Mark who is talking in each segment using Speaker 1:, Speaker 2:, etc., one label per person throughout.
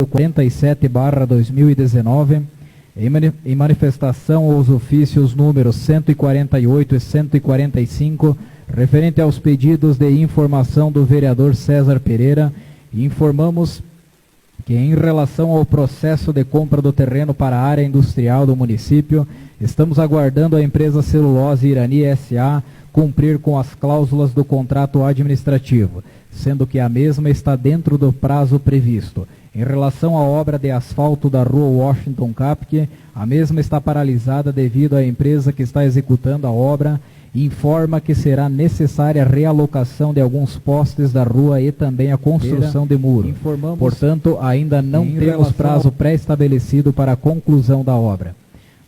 Speaker 1: 47/2019, em manifestação aos ofícios números 148 e 145, referente aos pedidos de informação do vereador César Pereira, informamos que, em relação ao processo de compra do terreno para a área industrial do município, estamos aguardando a empresa Celulose Irani S.A. cumprir com as cláusulas do contrato administrativo, sendo que a mesma está dentro do prazo previsto. Em relação à obra de asfalto da rua Washington Capke, a mesma está paralisada devido à empresa que está executando a obra informa que será necessária a realocação de alguns postes da rua e também a construção de muro. Portanto, ainda não temos prazo pré-estabelecido para a conclusão da obra.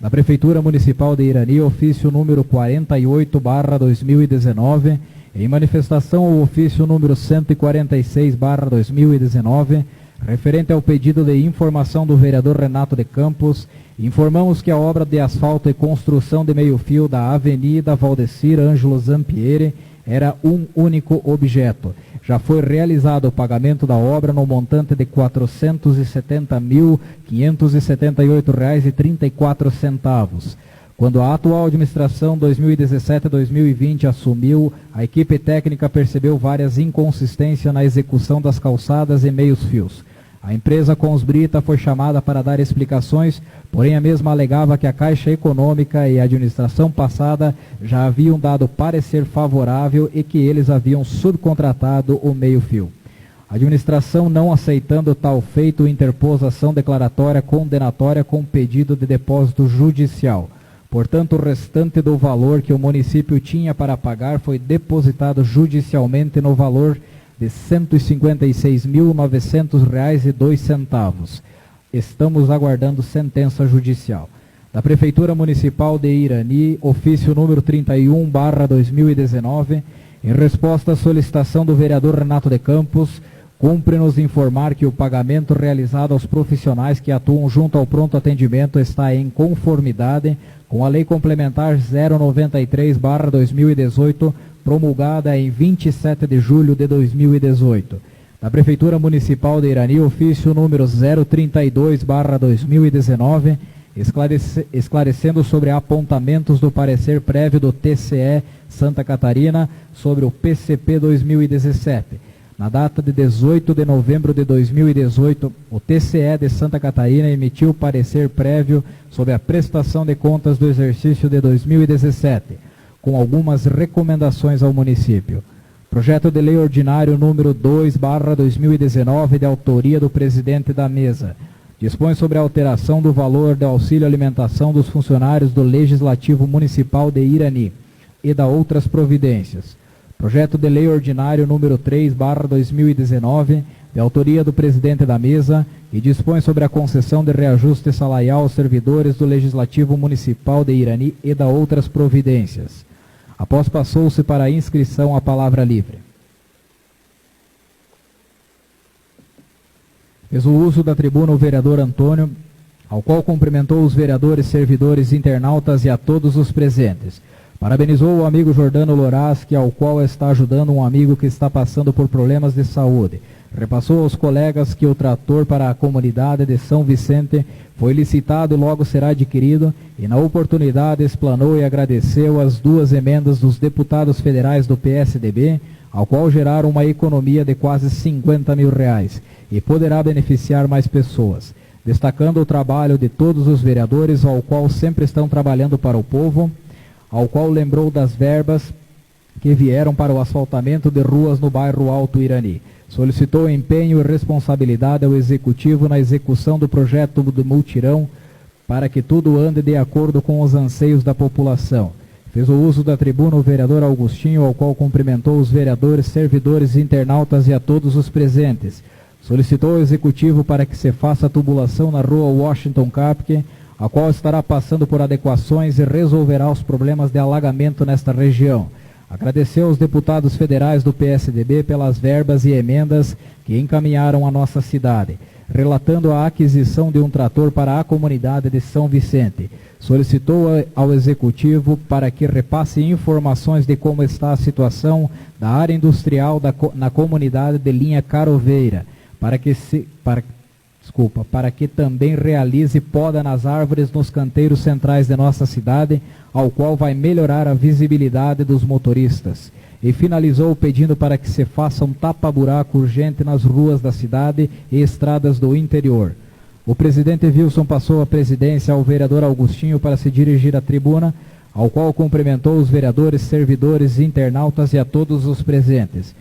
Speaker 1: Da Prefeitura Municipal de Irani, ofício número 48/2019, em manifestação ao ofício número 146/2019, referente ao pedido de informação do vereador Renato de Campos, informamos que a obra de asfalto e construção de meio-fio da Avenida Valdecir Ângelo Zampieri era um único objeto. Já foi realizado o pagamento da obra no montante de R$ 470.578,34. Quando a atual administração 2017-2020 assumiu, a equipe técnica percebeu várias inconsistências na execução das calçadas e meios-fios. A empresa Consbrita foi chamada para dar explicações, porém a mesma alegava que a Caixa Econômica e a administração passada já haviam dado parecer favorável e que eles haviam subcontratado o meio-fio. A administração, não aceitando tal feito, interpôs ação declaratória condenatória com pedido de depósito judicial. Portanto, o restante do valor que o município tinha para pagar foi depositado judicialmente no valor de R$ 156.900,02. Estamos aguardando sentença judicial. Da Prefeitura Municipal de Irani, ofício número 31/2019, em resposta à solicitação do vereador Renato de Campos, cumpre-nos informar que o pagamento realizado aos profissionais que atuam junto ao pronto atendimento está em conformidade com a Lei Complementar 093/2018, promulgada em 27 de julho de 2018. Da Prefeitura Municipal de Irani, ofício número 032/2019, esclarecendo sobre apontamentos do parecer prévio do TCE Santa Catarina sobre o PCP 2017. Na data de 18 de novembro de 2018, o TCE de Santa Catarina emitiu parecer prévio sobre a prestação de contas do exercício de 2017, com algumas recomendações ao município. Projeto de Lei Ordinário número 2/2019, de autoria do presidente da mesa, dispõe sobre a alteração do valor do auxílio alimentação dos funcionários do Legislativo Municipal de Irani e da outras providências. Projeto de Lei Ordinário número 3/2019, de autoria do presidente da mesa, e dispõe sobre a concessão de reajuste salarial aos servidores do Legislativo Municipal de Irani e da outras providências. Após passou-se para a inscrição a palavra livre. Fez o uso da tribuna o vereador Antônio, ao qual cumprimentou os vereadores, servidores, internautas e a todos os presentes. Parabenizou o amigo Jordano Loraski, ao qual está ajudando um amigo que está passando por problemas de saúde. Repassou aos colegas que o trator para a comunidade de São Vicente foi licitado e logo será adquirido, e na oportunidade explanou e agradeceu as 2 emendas dos deputados federais do PSDB, ao qual geraram uma economia de quase R$50 mil e poderá beneficiar mais pessoas, destacando o trabalho de todos os vereadores, ao qual sempre estão trabalhando para o povo, ao qual lembrou das verbas que vieram para o asfaltamento de ruas no bairro Alto Irani. Solicitou empenho e responsabilidade ao Executivo na execução do projeto do multirão para que tudo ande de acordo com os anseios da população. Fez o uso da tribuna o vereador Augustinho, ao qual cumprimentou os vereadores, servidores, internautas e a todos os presentes. Solicitou ao Executivo para que se faça a tubulação na rua Washington Capke, a qual estará passando por adequações e resolverá os problemas de alagamento nesta região. Agradeceu aos deputados federais do PSDB pelas verbas e emendas que encaminharam à nossa cidade, relatando a aquisição de um trator para a comunidade de São Vicente. Solicitou ao Executivo para que repasse informações de como está a situação da área industrial na comunidade de Linha Caroveira, para que também realize poda nas árvores nos canteiros centrais de nossa cidade, ao qual vai melhorar a visibilidade dos motoristas. E finalizou pedindo para que se faça um tapa-buraco urgente nas ruas da cidade e estradas do interior. O presidente Wilson passou a presidência ao vereador Augustinho para se dirigir à tribuna, ao qual cumprimentou os vereadores, servidores, internautas e a todos os presentes.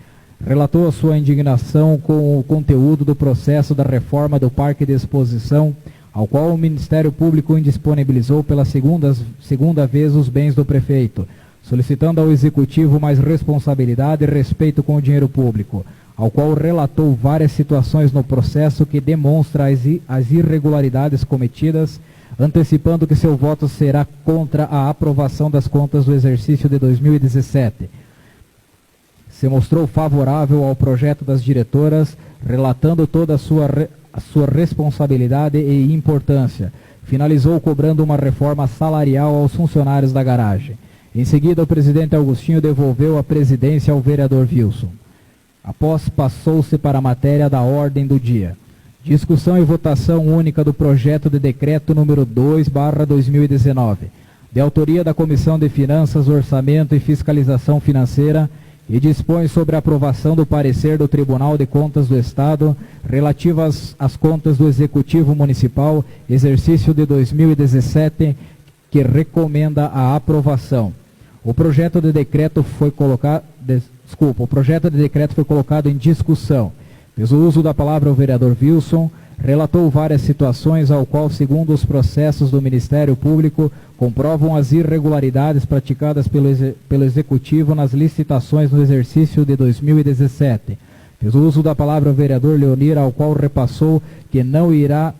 Speaker 1: Relatou a sua indignação com o conteúdo do processo da reforma do Parque de Exposição, ao qual o Ministério Público indisponibilizou pela segunda vez os bens do prefeito, solicitando ao Executivo mais responsabilidade e respeito com o dinheiro público, ao qual relatou várias situações no processo que demonstra as irregularidades cometidas, antecipando que seu voto será contra a aprovação das contas do exercício de 2017. Se mostrou favorável ao projeto das diretoras, relatando toda a sua responsabilidade e importância. Finalizou cobrando uma reforma salarial aos funcionários da garagem. Em seguida, o presidente Augustinho devolveu a presidência ao vereador Wilson. Após, passou-se para a matéria da ordem do dia. Discussão e votação única do projeto de decreto número 2/2019, de autoria da Comissão de Finanças, Orçamento e Fiscalização Financeira, e dispõe sobre a aprovação do parecer do Tribunal de Contas do Estado relativas às contas do Executivo Municipal, exercício de 2017, que recomenda a aprovação. O projeto de decreto foi colocado em discussão. Fez o uso da palavra o vereador Wilson, relatou várias situações ao qual, segundo os processos do Ministério Público, comprovam as irregularidades praticadas pelo Executivo nas licitações no exercício de 2017. Fez o uso da palavra o vereador Leonir, ao qual repassou que não irá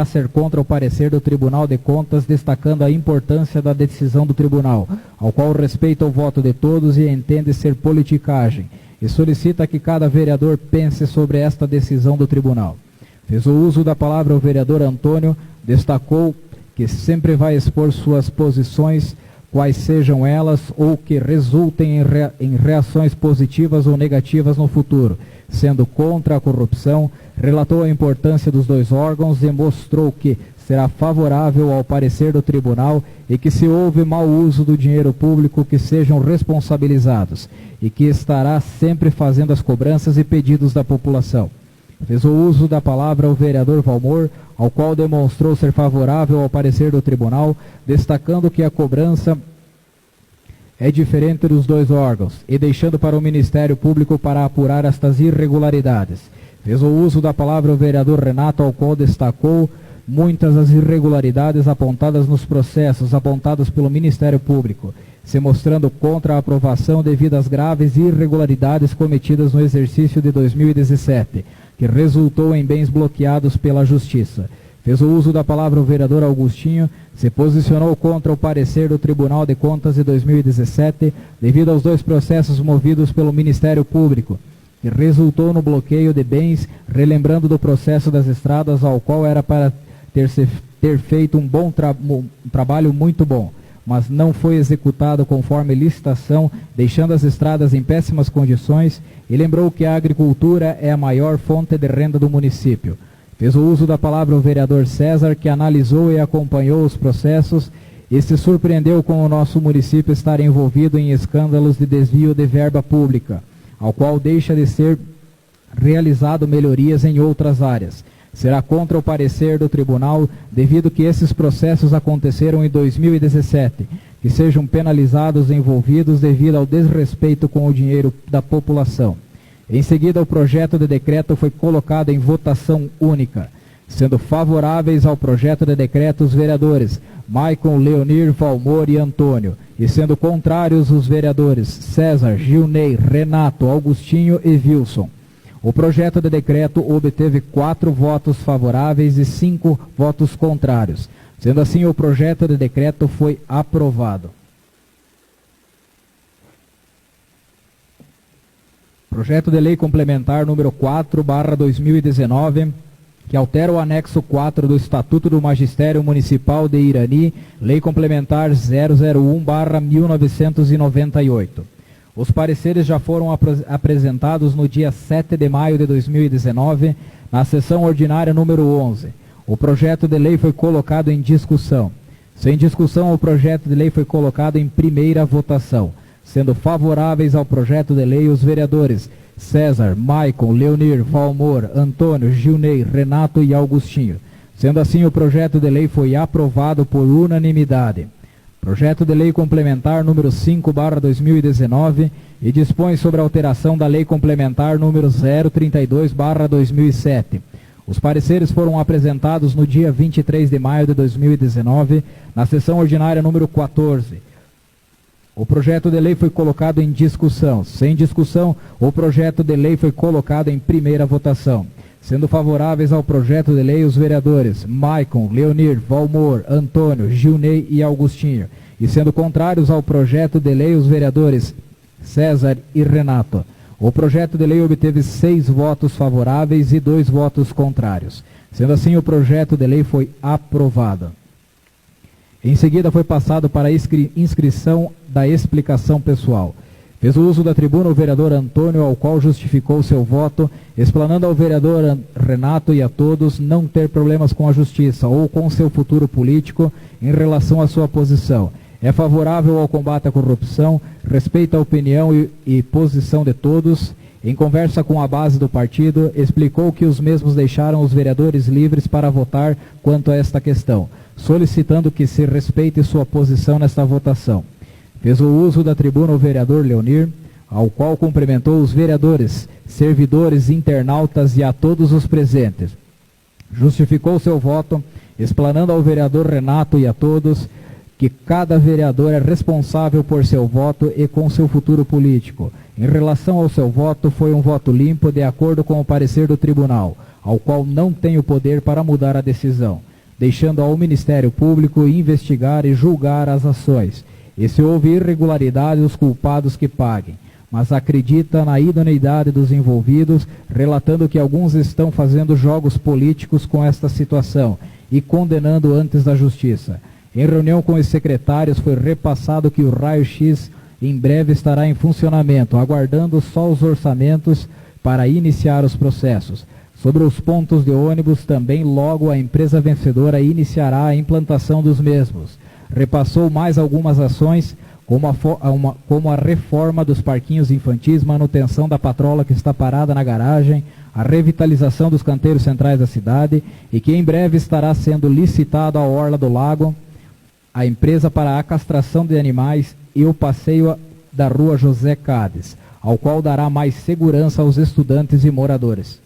Speaker 1: ser contra o parecer do Tribunal de Contas, destacando a importância da decisão do Tribunal, ao qual respeita o voto de todos e entende ser politicagem, e solicita que cada vereador pense sobre esta decisão do Tribunal. Fez o uso da palavra o vereador Antônio, destacou que sempre vai expor suas posições, quais sejam elas, ou que resultem em reações positivas ou negativas no futuro, sendo contra a corrupção, relatou a importância dos dois órgãos e mostrou que será favorável ao parecer do tribunal e que, se houve mau uso do dinheiro público, que sejam responsabilizados e que estará sempre fazendo as cobranças e pedidos da população. Fez o uso da palavra o vereador Valmor, ao qual demonstrou ser favorável ao parecer do tribunal, destacando que a cobrança é diferente dos dois órgãos e deixando para o Ministério Público para apurar estas irregularidades. Fez o uso da palavra o vereador Renato, ao qual destacou muitas das irregularidades apontadas nos processos apontados pelo Ministério Público, se mostrando contra a aprovação devido às graves irregularidades cometidas no exercício de 2017, que resultou em bens bloqueados pela Justiça. Fez o uso da palavra o vereador Augustinho, se posicionou contra o parecer do Tribunal de Contas de 2017, devido aos dois processos movidos pelo Ministério Público, que resultou no bloqueio de bens, relembrando do processo das estradas, ao qual era para ter feito um trabalho muito bom, mas não foi executado conforme licitação, deixando as estradas em péssimas condições, e lembrou que a agricultura é a maior fonte de renda do município. Fez o uso da palavra o vereador César, que analisou e acompanhou os processos e se surpreendeu com o nosso município estar envolvido em escândalos de desvio de verba pública, ao qual deixa de ser realizado melhorias em outras áreas. Será contra o parecer do tribunal, devido que esses processos aconteceram em 2017, que sejam penalizados os envolvidos devido ao desrespeito com o dinheiro da população. Em seguida, o projeto de decreto foi colocado em votação única, sendo favoráveis ao projeto de decreto os vereadores Maicon, Leonir, Valmor e Antônio, e sendo contrários os vereadores César, Gilney, Renato, Augustinho e Wilson. O projeto de decreto obteve 4 votos favoráveis e 5 votos contrários. Sendo assim, o projeto de decreto foi aprovado. Projeto de lei complementar número 4/2019, que altera o anexo 4 do Estatuto do Magistério Municipal de Irani, lei complementar 001/1998. Os pareceres já foram apresentados no dia 7 de maio de 2019 na sessão ordinária número 11. O projeto de lei foi colocado em discussão. Sem discussão, o projeto de lei foi colocado em primeira votação, sendo favoráveis ao projeto de lei os vereadores César, Maicon, Leonir, Valmor, Antônio, Gilney, Renato e Augustinho. Sendo assim, o projeto de lei foi aprovado por unanimidade. Projeto de lei complementar número 5/2019 e dispõe sobre a alteração da lei complementar número 032/2007. Os pareceres foram apresentados no dia 23 de maio de 2019, na sessão ordinária número 14. O projeto de lei foi colocado em discussão. Sem discussão, o projeto de lei foi colocado em primeira votação. Sendo favoráveis ao projeto de lei os vereadores Maicon, Leonir, Valmor, Antônio, Gilney e Augustinho. E sendo contrários ao projeto de lei os vereadores César e Renato. O projeto de lei obteve 6 votos favoráveis e 2 votos contrários. Sendo assim, o projeto de lei foi aprovado. Em seguida, foi passado para a inscrição da explicação pessoal. Fez o uso da tribuna o vereador Antônio, ao qual justificou seu voto, explanando ao vereador Renato e a todos não ter problemas com a justiça ou com seu futuro político em relação à sua posição. É favorável ao combate à corrupção, respeita a opinião e posição de todos. Em conversa com a base do partido, explicou que os mesmos deixaram os vereadores livres para votar quanto a esta questão, solicitando que se respeite sua posição nesta votação. Fez o uso da tribuna o vereador Leonir, ao qual cumprimentou os vereadores, servidores, internautas e a todos os presentes. Justificou seu voto, explanando ao vereador Renato e a todos que cada vereador é responsável por seu voto e com seu futuro político. Em relação ao seu voto, foi um voto limpo de acordo com o parecer do tribunal, ao qual não tem o poder para mudar a decisão, deixando ao Ministério Público investigar e julgar as ações. E se houver irregularidade, os culpados que paguem, mas acredita na idoneidade dos envolvidos, relatando que alguns estão fazendo jogos políticos com esta situação e condenando antes da justiça. Em reunião com os secretários, foi repassado que o raio-x em breve estará em funcionamento, aguardando só os orçamentos para iniciar os processos. Sobre os pontos de ônibus, também logo a empresa vencedora iniciará a implantação dos mesmos. Repassou mais algumas ações, como a reforma dos parquinhos infantis, manutenção da patrola que está parada na garagem, a revitalização dos canteiros centrais da cidade e que em breve estará sendo licitado a Orla do Lago, a empresa para a castração de animais e o passeio da rua José Cades, ao qual dará mais segurança aos estudantes e moradores.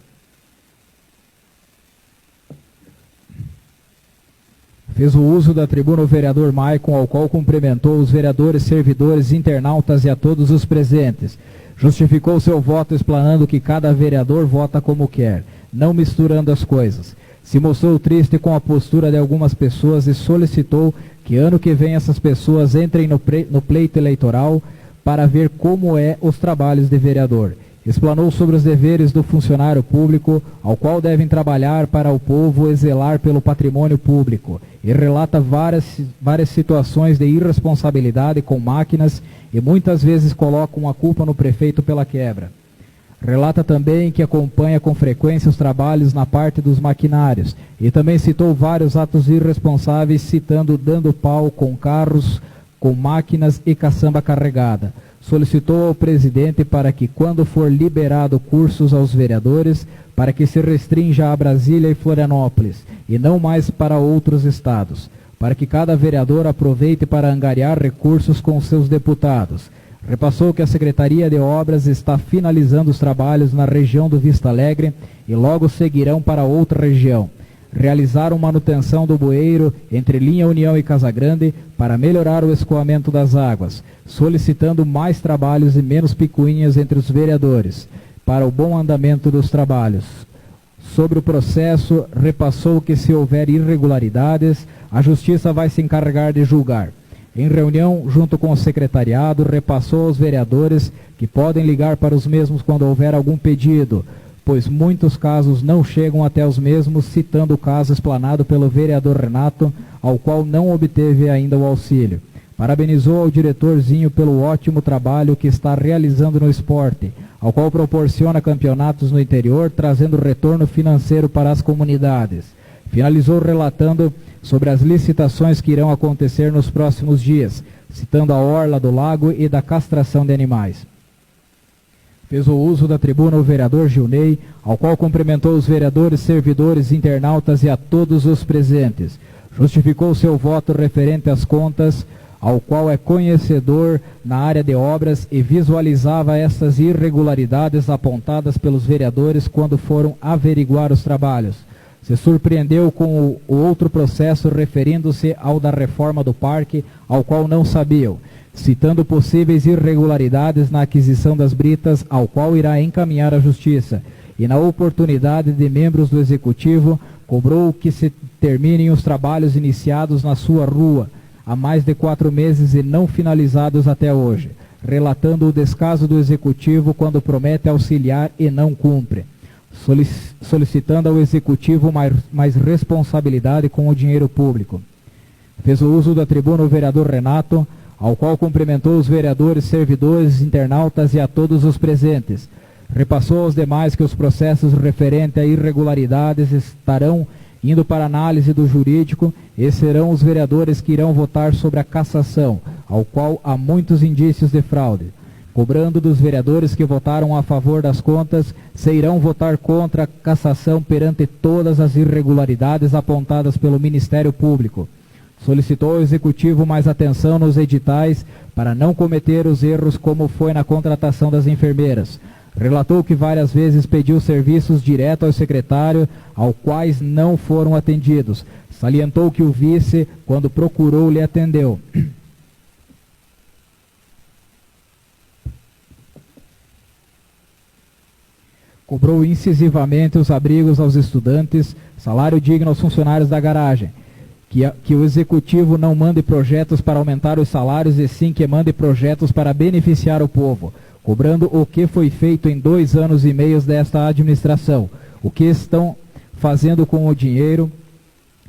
Speaker 1: Fez o uso da tribuna o vereador Maicon, ao qual cumprimentou os vereadores, servidores, internautas e a todos os presentes. Justificou seu voto explanando que cada vereador vota como quer, não misturando as coisas. Se mostrou triste com a postura de algumas pessoas e solicitou que ano que vem essas pessoas entrem no pleito eleitoral para ver como é os trabalhos de vereador. Explanou sobre os deveres do funcionário público, ao qual devem trabalhar para o povo e zelar pelo patrimônio público, e relata várias situações de irresponsabilidade com máquinas e muitas vezes colocam a culpa no prefeito pela quebra. Relata também que acompanha com frequência os trabalhos na parte dos maquinários, e também citou vários atos irresponsáveis, citando dando pau com carros, com máquinas e caçamba carregada. Solicitou ao presidente para que, quando for liberado cursos aos vereadores, para que se restrinja a Brasília e Florianópolis, e não mais para outros estados, para que cada vereador aproveite para angariar recursos com seus deputados. Repassou que a Secretaria de Obras está finalizando os trabalhos na região do Vista Alegre e logo seguirão para outra região. Realizaram manutenção do bueiro entre Linha União e Casa Grande para melhorar o escoamento das águas, solicitando mais trabalhos e menos picuinhas entre os vereadores, para o bom andamento dos trabalhos. Sobre o processo, repassou que se houver irregularidades, a Justiça vai se encarregar de julgar. Em reunião, junto com o secretariado, repassou aos vereadores que podem ligar para os mesmos quando houver algum pedido, pois muitos casos não chegam até os mesmos, citando o caso explanado pelo vereador Renato, ao qual não obteve ainda o auxílio. Parabenizou ao diretorzinho pelo ótimo trabalho que está realizando no esporte, ao qual proporciona campeonatos no interior, trazendo retorno financeiro para as comunidades. Finalizou relatando sobre as licitações que irão acontecer nos próximos dias, citando a orla do lago e da castração de animais. Fez o uso da tribuna o vereador Gilney, ao qual cumprimentou os vereadores, servidores, internautas e a todos os presentes. Justificou seu voto referente às contas, ao qual é conhecedor na área de obras e visualizava essas irregularidades apontadas pelos vereadores quando foram averiguar os trabalhos. Se surpreendeu com o outro processo referindo-se ao da reforma do parque, ao qual não sabiam, citando possíveis irregularidades na aquisição das britas, ao qual irá encaminhar à Justiça. E na oportunidade de membros do Executivo, cobrou que se terminem os trabalhos iniciados na sua rua, há mais de 4 meses e não finalizados até hoje, relatando o descaso do Executivo quando promete auxiliar e não cumpre, solicitando ao Executivo mais responsabilidade com o dinheiro público. Fez o uso da tribuna o vereador Renato, ao qual cumprimentou os vereadores, servidores, internautas e a todos os presentes. Repassou aos demais que os processos referentes a irregularidades estarão indo para análise do jurídico e serão os vereadores que irão votar sobre a cassação, ao qual há muitos indícios de fraude. Cobrando dos vereadores que votaram a favor das contas, se irão votar contra a cassação perante todas as irregularidades apontadas pelo Ministério Público. Solicitou ao Executivo mais atenção nos editais para não cometer os erros como foi na contratação das enfermeiras. Relatou que várias vezes pediu serviços direto ao secretário, ao quais não foram atendidos. Salientou que o vice, quando procurou, lhe atendeu. Cobrou incisivamente os abrigos aos estudantes, salário digno aos funcionários da garagem. Que o Executivo não mande projetos para aumentar os salários e sim que mande projetos para beneficiar o povo, cobrando o que foi feito em 2 anos e meio desta administração, o que estão fazendo com o dinheiro,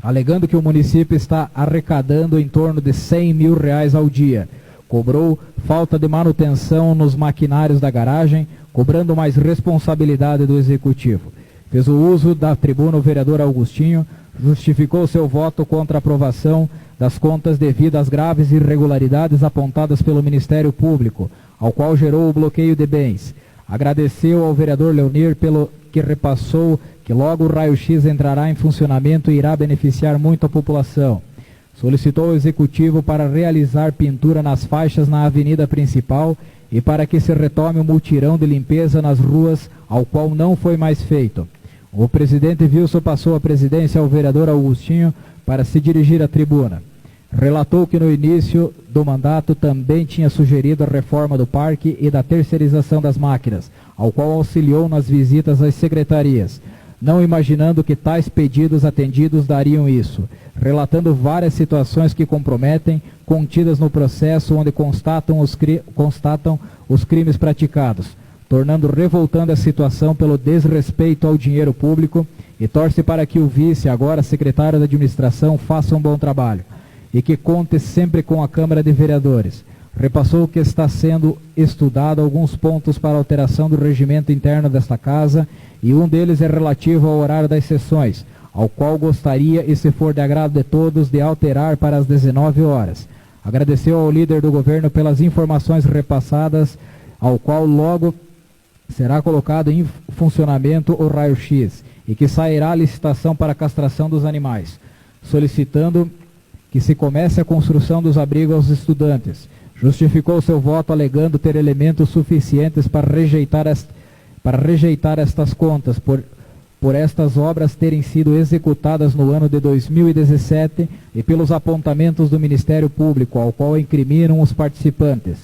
Speaker 1: alegando que o município está arrecadando em torno de R$100 mil ao dia. Cobrou falta de manutenção nos maquinários da garagem, cobrando mais responsabilidade do Executivo. Fez o uso da tribuna o vereador Augustinho, justificou seu voto contra a aprovação das contas devido às graves irregularidades apontadas pelo Ministério Público, ao qual gerou o bloqueio de bens. Agradeceu ao vereador Leonir pelo que repassou que logo o raio-x entrará em funcionamento e irá beneficiar muito a população. Solicitou ao Executivo para realizar pintura nas faixas na avenida principal e para que se retome o mutirão de limpeza nas ruas, ao qual não foi mais feito. O presidente Wilson passou a presidência ao vereador Augustinho para se dirigir à tribuna. Relatou que no início do mandato também tinha sugerido a reforma do parque e da terceirização das máquinas, ao qual auxiliou nas visitas às secretarias, não imaginando que tais pedidos atendidos dariam isso, relatando várias situações que comprometem, contidas no processo onde constatam os crimes praticados, tornando revoltante a situação pelo desrespeito ao dinheiro público e torce para que o vice, agora secretário da administração, faça um bom trabalho e que conte sempre com a Câmara de Vereadores. Repassou que está sendo estudado alguns pontos para alteração do regimento interno desta casa e um deles é relativo ao horário das sessões, ao qual gostaria, e se for de agrado de todos, de alterar para as 19 horas. Agradeceu ao líder do governo pelas informações repassadas, ao qual logo será colocado em funcionamento o raio-x e que sairá a licitação para a castração dos animais, solicitando que se comece a construção dos abrigos aos estudantes. Justificou seu voto alegando ter elementos suficientes para rejeitar estas contas, por estas obras terem sido executadas no ano de 2017 e pelos apontamentos do Ministério Público, ao qual incriminam os participantes.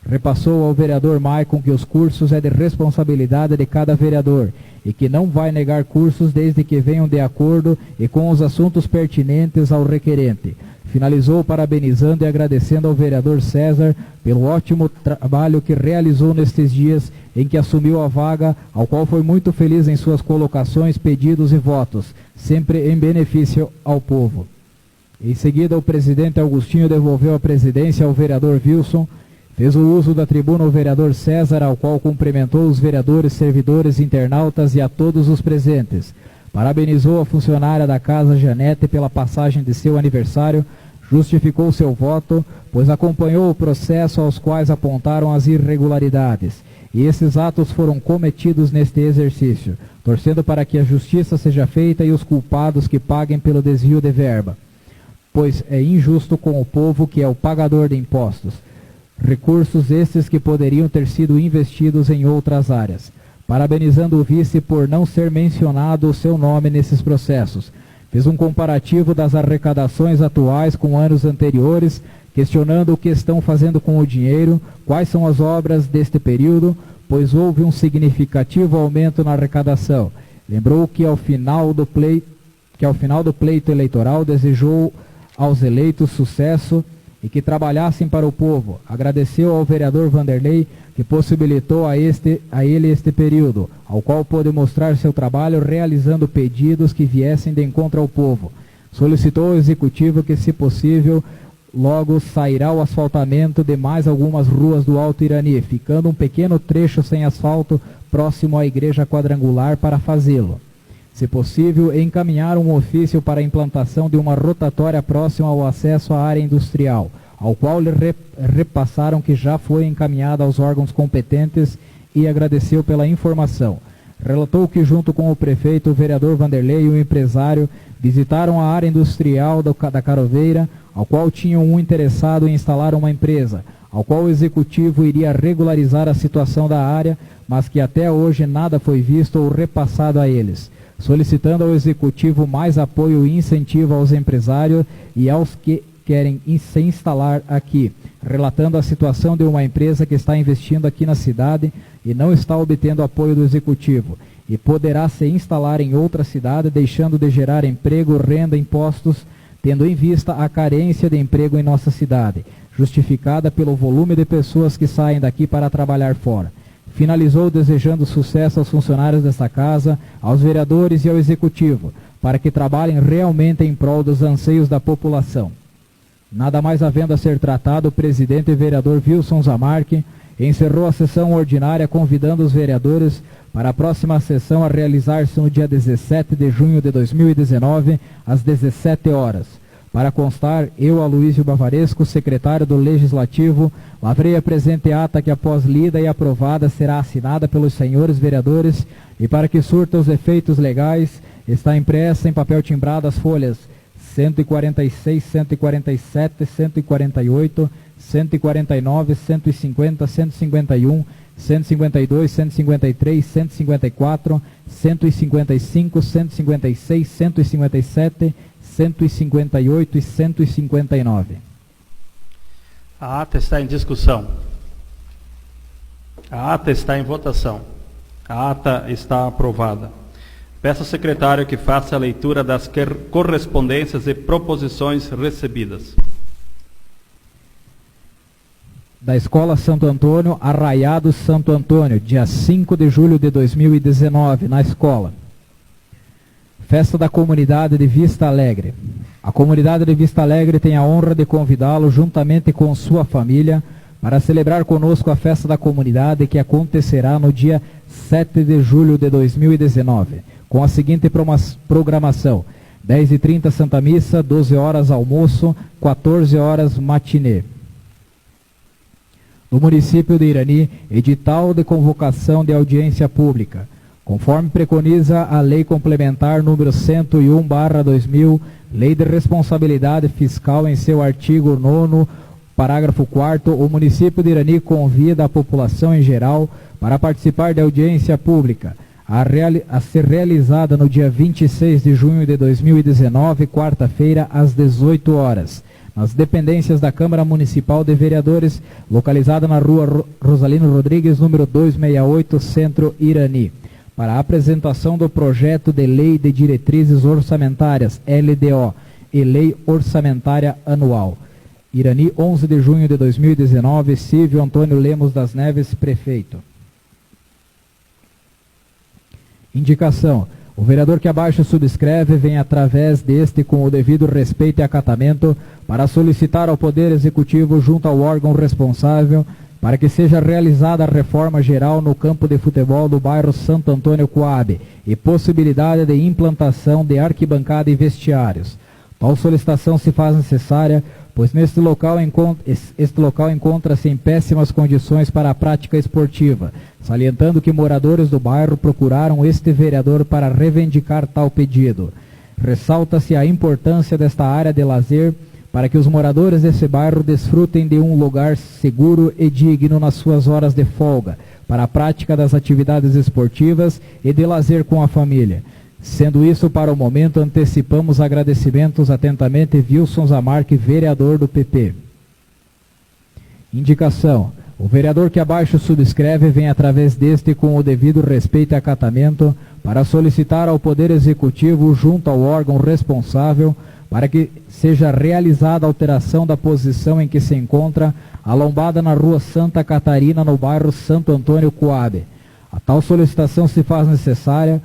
Speaker 1: Repassou ao vereador Maicon que os cursos é de responsabilidade de cada vereador e que não vai negar cursos desde que venham de acordo e com os assuntos pertinentes ao requerente. Finalizou parabenizando e agradecendo ao vereador César pelo ótimo trabalho que realizou nestes dias em que assumiu a vaga, ao qual foi muito feliz em suas colocações, pedidos e votos, sempre em benefício ao povo. Em seguida, o presidente Augustinho devolveu a presidência ao vereador Wilson. Fez o uso da tribuna o vereador César, ao qual cumprimentou os vereadores, servidores, internautas e a todos os presentes. Parabenizou a funcionária da Casa Janete pela passagem de seu aniversário, justificou seu voto, pois acompanhou o processo aos quais apontaram as irregularidades. E esses atos foram cometidos neste exercício, torcendo para que a justiça seja feita e os culpados que paguem pelo desvio de verba, pois é injusto com o povo que é o pagador de impostos. Recursos estes que poderiam ter sido investidos em outras áreas. Parabenizando o vice por não ser mencionado o seu nome nesses processos. Fez um comparativo das arrecadações atuais com anos anteriores, questionando o que estão fazendo com o dinheiro, quais são as obras deste período, pois houve um significativo aumento na arrecadação. Lembrou que ao final do pleito eleitoral desejou aos eleitos sucesso e que trabalhassem para o povo. Agradeceu ao vereador Vanderlei, que possibilitou a ele este período, ao qual pôde mostrar seu trabalho realizando pedidos que viessem de encontro ao povo. Solicitou ao executivo que, se possível, logo sairá o asfaltamento de mais algumas ruas do Alto Irani, ficando um pequeno trecho sem asfalto próximo à igreja quadrangular para fazê-lo. Se possível, encaminhar um ofício para a implantação de uma rotatória próxima ao acesso à área industrial, ao qual lhe repassaram que já foi encaminhada aos órgãos competentes e agradeceu pela informação. Relatou que, junto com o prefeito, o vereador Vanderlei e o empresário visitaram a área industrial da Caroveira, ao qual tinham um interessado em instalar uma empresa, ao qual o executivo iria regularizar a situação da área, mas que até hoje nada foi visto ou repassado a eles, solicitando ao executivo mais apoio e incentivo aos empresários e aos que querem se instalar aqui, relatando a situação de uma empresa que está investindo aqui na cidade e não está obtendo apoio do executivo, e poderá se instalar em outra cidade, deixando de gerar emprego, renda, impostos, tendo em vista a carência de emprego em nossa cidade, justificada pelo volume de pessoas que saem daqui para trabalhar fora. Finalizou desejando sucesso aos funcionários desta casa, aos vereadores e ao executivo, para que trabalhem realmente em prol dos anseios da população. Nada mais havendo a ser tratado, o presidente e vereador Wilson Zamarque encerrou a sessão ordinária, convidando os vereadores para a próxima sessão a realizar-se no dia 17 de junho de 2019, às 17 horas. Para constar, eu, Aloísio Bavaresco, secretário do Legislativo, lavrei a presente ata que, após lida e aprovada, será assinada pelos senhores vereadores e, para que surta os efeitos legais, está impressa em papel timbrado as folhas 146, 147, 148, 149, 150, 151, 152, 153, 154, 155, 156, 157, 158 e 159.
Speaker 2: A ata está em discussão. A ata está em votação. A ata está aprovada. Peço ao secretário que faça a leitura das correspondências e proposições recebidas.
Speaker 1: Da Escola Santo Antônio, Arraiado Santo Antônio, dia 5 de julho de 2019, na escola. Festa da Comunidade de Vista Alegre. A Comunidade de Vista Alegre tem a honra de convidá-lo, juntamente com sua família, para celebrar conosco a Festa da Comunidade, que acontecerá no dia 7 de julho de 2019, com a seguinte programação: 10h30 Santa Missa, 12 horas almoço, 14 horas matinê. No município de Irani, edital de convocação de audiência pública. Conforme preconiza a Lei Complementar número 101/2000, Lei de Responsabilidade Fiscal, em seu artigo 9º, parágrafo 4º, o município de Irani convida a população em geral para participar de audiência pública, a ser realizada no dia 26 de junho de 2019, quarta-feira, às 18 horas, nas dependências da Câmara Municipal de Vereadores, localizada na rua Rosalino Rodrigues, número 268, Centro Irani, para a apresentação do projeto de Lei de Diretrizes Orçamentárias, LDO, e Lei Orçamentária Anual. Irani, 11 de junho de 2019, Cívio Antônio Lemos das Neves, prefeito. Indicação: O vereador que abaixo subscreve vem através deste com o devido respeito e acatamento para solicitar ao Poder Executivo junto ao órgão responsável para que seja realizada a reforma geral no campo de futebol do bairro Santo Antônio Coabe e possibilidade de implantação de arquibancada e vestiários. Tal solicitação se faz necessária, pois este local encontra-se em péssimas condições para a prática esportiva, salientando que moradores do bairro procuraram este vereador para reivindicar tal pedido. Ressalta-se a importância desta área de lazer para que os moradores desse bairro desfrutem de um lugar seguro e digno nas suas horas de folga, para a prática das atividades esportivas e de lazer com a família. Sendo isso, para o momento, antecipamos agradecimentos atentamente Wilson Zamarque, vereador do PP. Indicação. O vereador que abaixo subscreve vem através deste com o devido respeito e acatamento para solicitar ao Poder Executivo junto ao órgão responsável para que seja realizada a alteração da posição em que se encontra a lombada na rua Santa Catarina, no bairro Santo Antônio Coabe. A tal solicitação se faz necessária,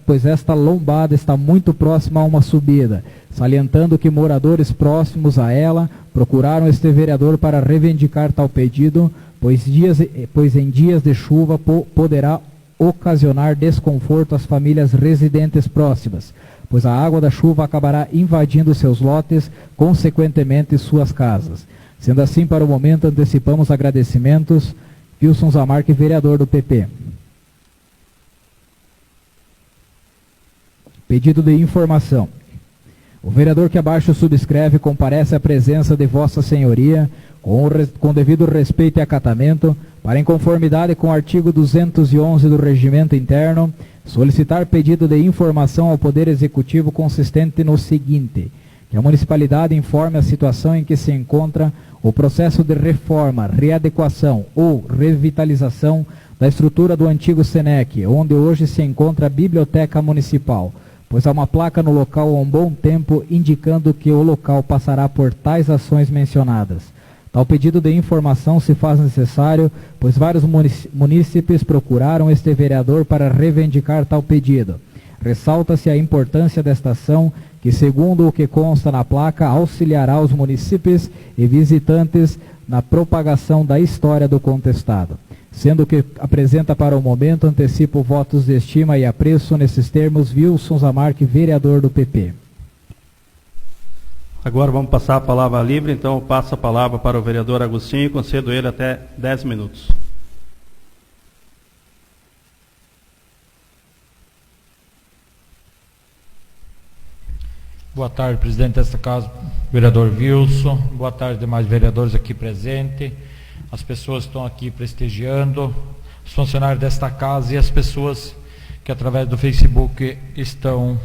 Speaker 1: pois esta lombada está muito próxima a uma subida, salientando que moradores próximos a ela procuraram este vereador para reivindicar tal pedido, pois em dias de chuva poderá ocasionar desconforto às famílias residentes próximas, pois a água da chuva acabará invadindo seus lotes, consequentemente suas casas. Sendo assim, para o momento, antecipamos agradecimentos. Wilson Zamarque, vereador do PP. Pedido de informação. O vereador que abaixo subscreve comparece à presença de Vossa Senhoria, com devido respeito e acatamento, para, em conformidade com o artigo 211 do Regimento Interno, solicitar pedido de informação ao Poder Executivo consistente no seguinte: que a municipalidade informe a situação em que se encontra o processo de reforma, readequação ou revitalização da estrutura do antigo SENEC, onde hoje se encontra a Biblioteca Municipal, pois há uma placa no local há um bom tempo indicando que o local passará por tais ações mencionadas. Tal pedido de informação se faz necessário, pois vários munícipes procuraram este vereador para reivindicar tal pedido. Ressalta-se a importância desta ação, que, segundo o que consta na placa, auxiliará os munícipes e visitantes na propagação da história do contestado. Sendo que apresenta para o momento, antecipo votos de estima e apreço nesses termos, Wilson Zamarque, vereador do PP.
Speaker 2: Agora vamos passar a palavra livre, então eu passo a palavra para o vereador Agostinho e concedo ele até 10 minutos.
Speaker 3: Boa tarde, presidente desta casa, vereador Wilson. Boa tarde, demais vereadores aqui presentes, as pessoas que estão aqui prestigiando, os funcionários desta casa e as pessoas que através do Facebook estão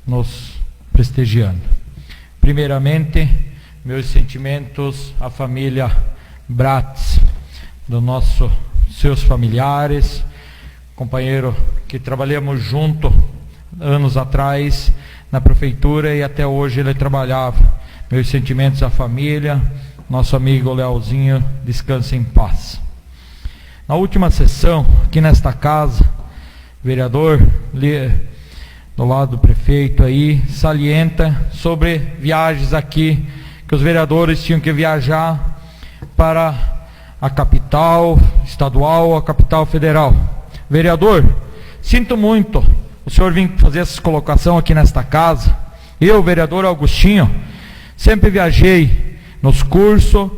Speaker 3: nos prestigiando. Primeiramente, meus sentimentos à família Bratz, seus familiares, companheiro que trabalhamos junto anos atrás na prefeitura e até hoje ele trabalhava. Meus sentimentos à família, nosso amigo Leozinho, descanse em paz. Na última sessão, aqui nesta casa, vereador do lado do prefeito aí, salienta sobre viagens aqui, que os vereadores tinham que viajar para a capital estadual, a capital federal. Vereador, sinto muito o senhor vir fazer essa colocação aqui nesta casa. Eu, vereador Agostinho, sempre viajei nos cursos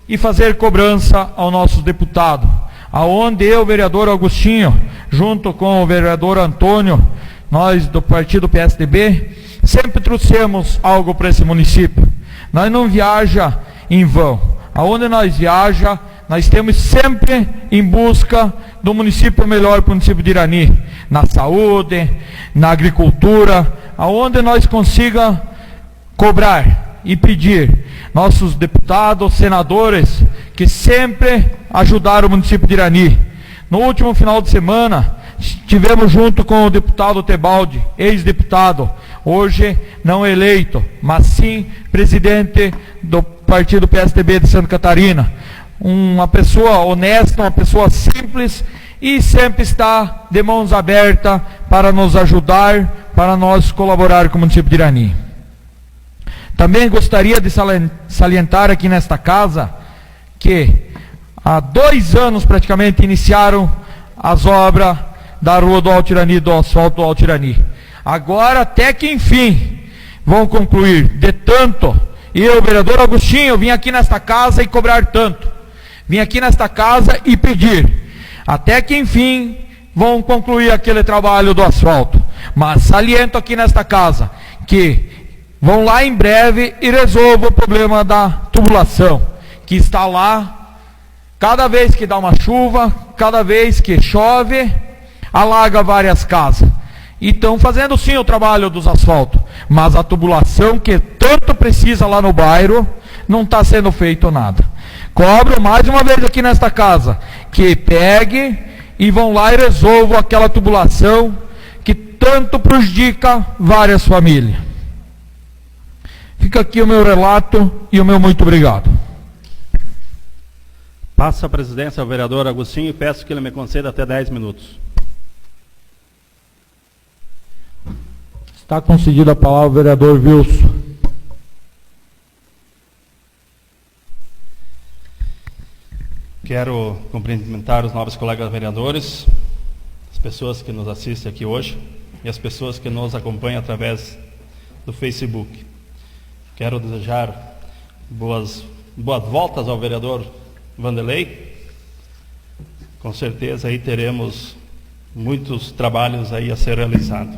Speaker 3: e fazer cobrança ao nosso deputado, aonde eu, vereador Agostinho, junto com o vereador Antônio, nós do partido PSDB, sempre trouxemos algo para esse município. Nós não viaja em vão. Aonde nós viaja, nós temos sempre em busca do município melhor para o município de Irani, na saúde, na agricultura, aonde nós consiga cobrar e pedir. Nossos deputados, senadores, que sempre ajudaram o município de Irani. No último final de semana, estivemos junto com o deputado Tebaldi, ex-deputado, hoje não eleito, mas sim presidente do partido PSDB de Santa Catarina. Uma pessoa honesta, uma pessoa simples e sempre está de mãos abertas para nos ajudar, para nós colaborar com o município de Irani. Também gostaria de salientar aqui nesta casa que há 2 anos praticamente iniciaram as obras da rua do Alto Irani, do asfalto do Alto Irani. Agora até que enfim vão concluir. De tanto, eu, vereador Agostinho, vim aqui nesta casa e cobrar tanto. Vim aqui nesta casa e pedir. Até que enfim vão concluir aquele trabalho do asfalto. Mas saliento aqui nesta casa que vão lá em breve e resolvam o problema da tubulação, que está lá, cada vez que dá uma chuva, cada vez que chove, alaga várias casas. E estão fazendo sim o trabalho dos asfaltos, mas a tubulação que tanto precisa lá no bairro, não está sendo feito nada. Cobro mais uma vez aqui nesta casa, que pegue e vão lá e resolvam aquela tubulação que tanto prejudica várias famílias. Fica aqui o meu relato e o meu muito obrigado.
Speaker 2: Passo a presidência ao vereador Agostinho e peço que ele me conceda até 10 minutos.
Speaker 3: Está concedida a palavra ao vereador Wilson.
Speaker 2: Quero cumprimentar os novos colegas vereadores, as pessoas que nos assistem aqui hoje e as pessoas que nos acompanham através do Facebook. Quero desejar boas voltas ao vereador Vanderlei. Com certeza aí teremos muitos trabalhos aí a ser realizados.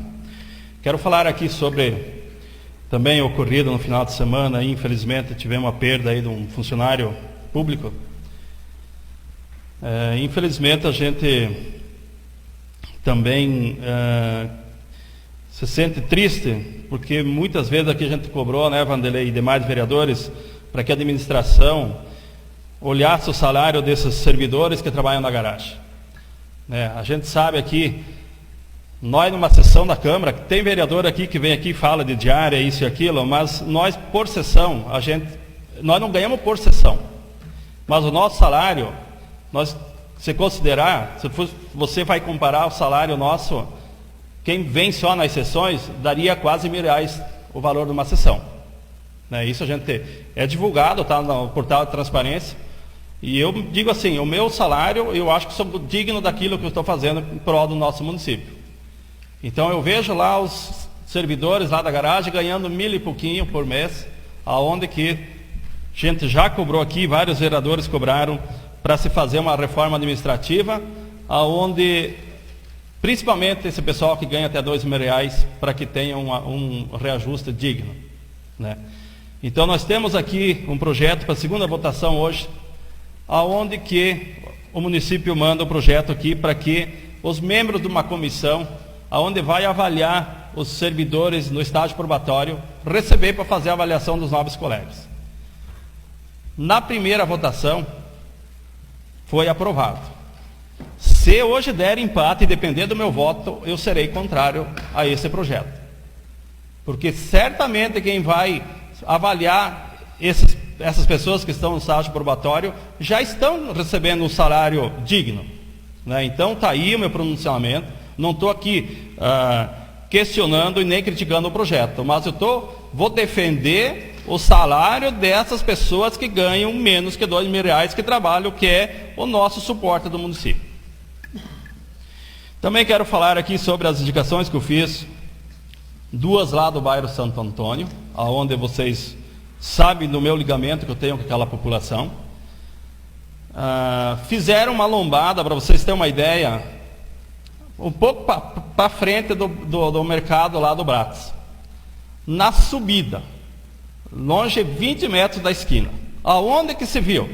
Speaker 2: Quero falar aqui sobre também ocorrido no final de semana. Infelizmente tivemos a perda aí de um funcionário público. Infelizmente a gente também se sente triste, porque muitas vezes aqui a gente cobrou, né, Vanderlei e demais vereadores, para que a administração olhasse o salário desses servidores que trabalham na garagem. A gente sabe aqui, nós numa sessão da Câmara, tem vereador aqui que vem aqui e fala de diária, isso e aquilo, mas nós por sessão, nós não ganhamos por sessão, mas o nosso salário, se considerar, se você vai comparar o salário nosso, quem vem só nas sessões, daria quase R$1.000 o valor de uma sessão. Isso a gente é divulgado, está no portal de transparência, e eu digo assim, o meu salário, eu acho que sou digno daquilo que eu estou fazendo em prol do nosso município. Então eu vejo lá os servidores lá da garagem ganhando 1.000 e pouquinho por mês, aonde que a gente já cobrou aqui, vários vereadores cobraram, para se fazer uma reforma administrativa, aonde principalmente esse pessoal que ganha até R$2.000, para que tenha um reajuste digno. Então nós temos aqui um projeto para a segunda votação hoje, aonde que o município manda o projeto aqui para que os membros de uma comissão, aonde vai avaliar os servidores no estágio probatório, receber para fazer a avaliação dos novos colegas. Na primeira votação, foi aprovado. Se hoje der empate, e depender do meu voto, eu serei contrário a esse projeto. Porque certamente quem vai avaliar essas pessoas que estão no estágio probatório já estão recebendo um salário digno. Então está aí o meu pronunciamento. Não estou aqui questionando e nem criticando o projeto, mas vou defender o salário dessas pessoas que ganham menos que R$2.000 que trabalham, que é o nosso suporte do município. Também quero falar aqui sobre as indicações que eu fiz, 2 lá do bairro Santo Antônio, onde vocês sabem do meu ligamento que eu tenho com aquela população. Fizeram uma lombada, para vocês terem uma ideia, um pouco para frente do mercado lá do Brás, na subida, longe 20 metros da esquina. Aonde que se viu?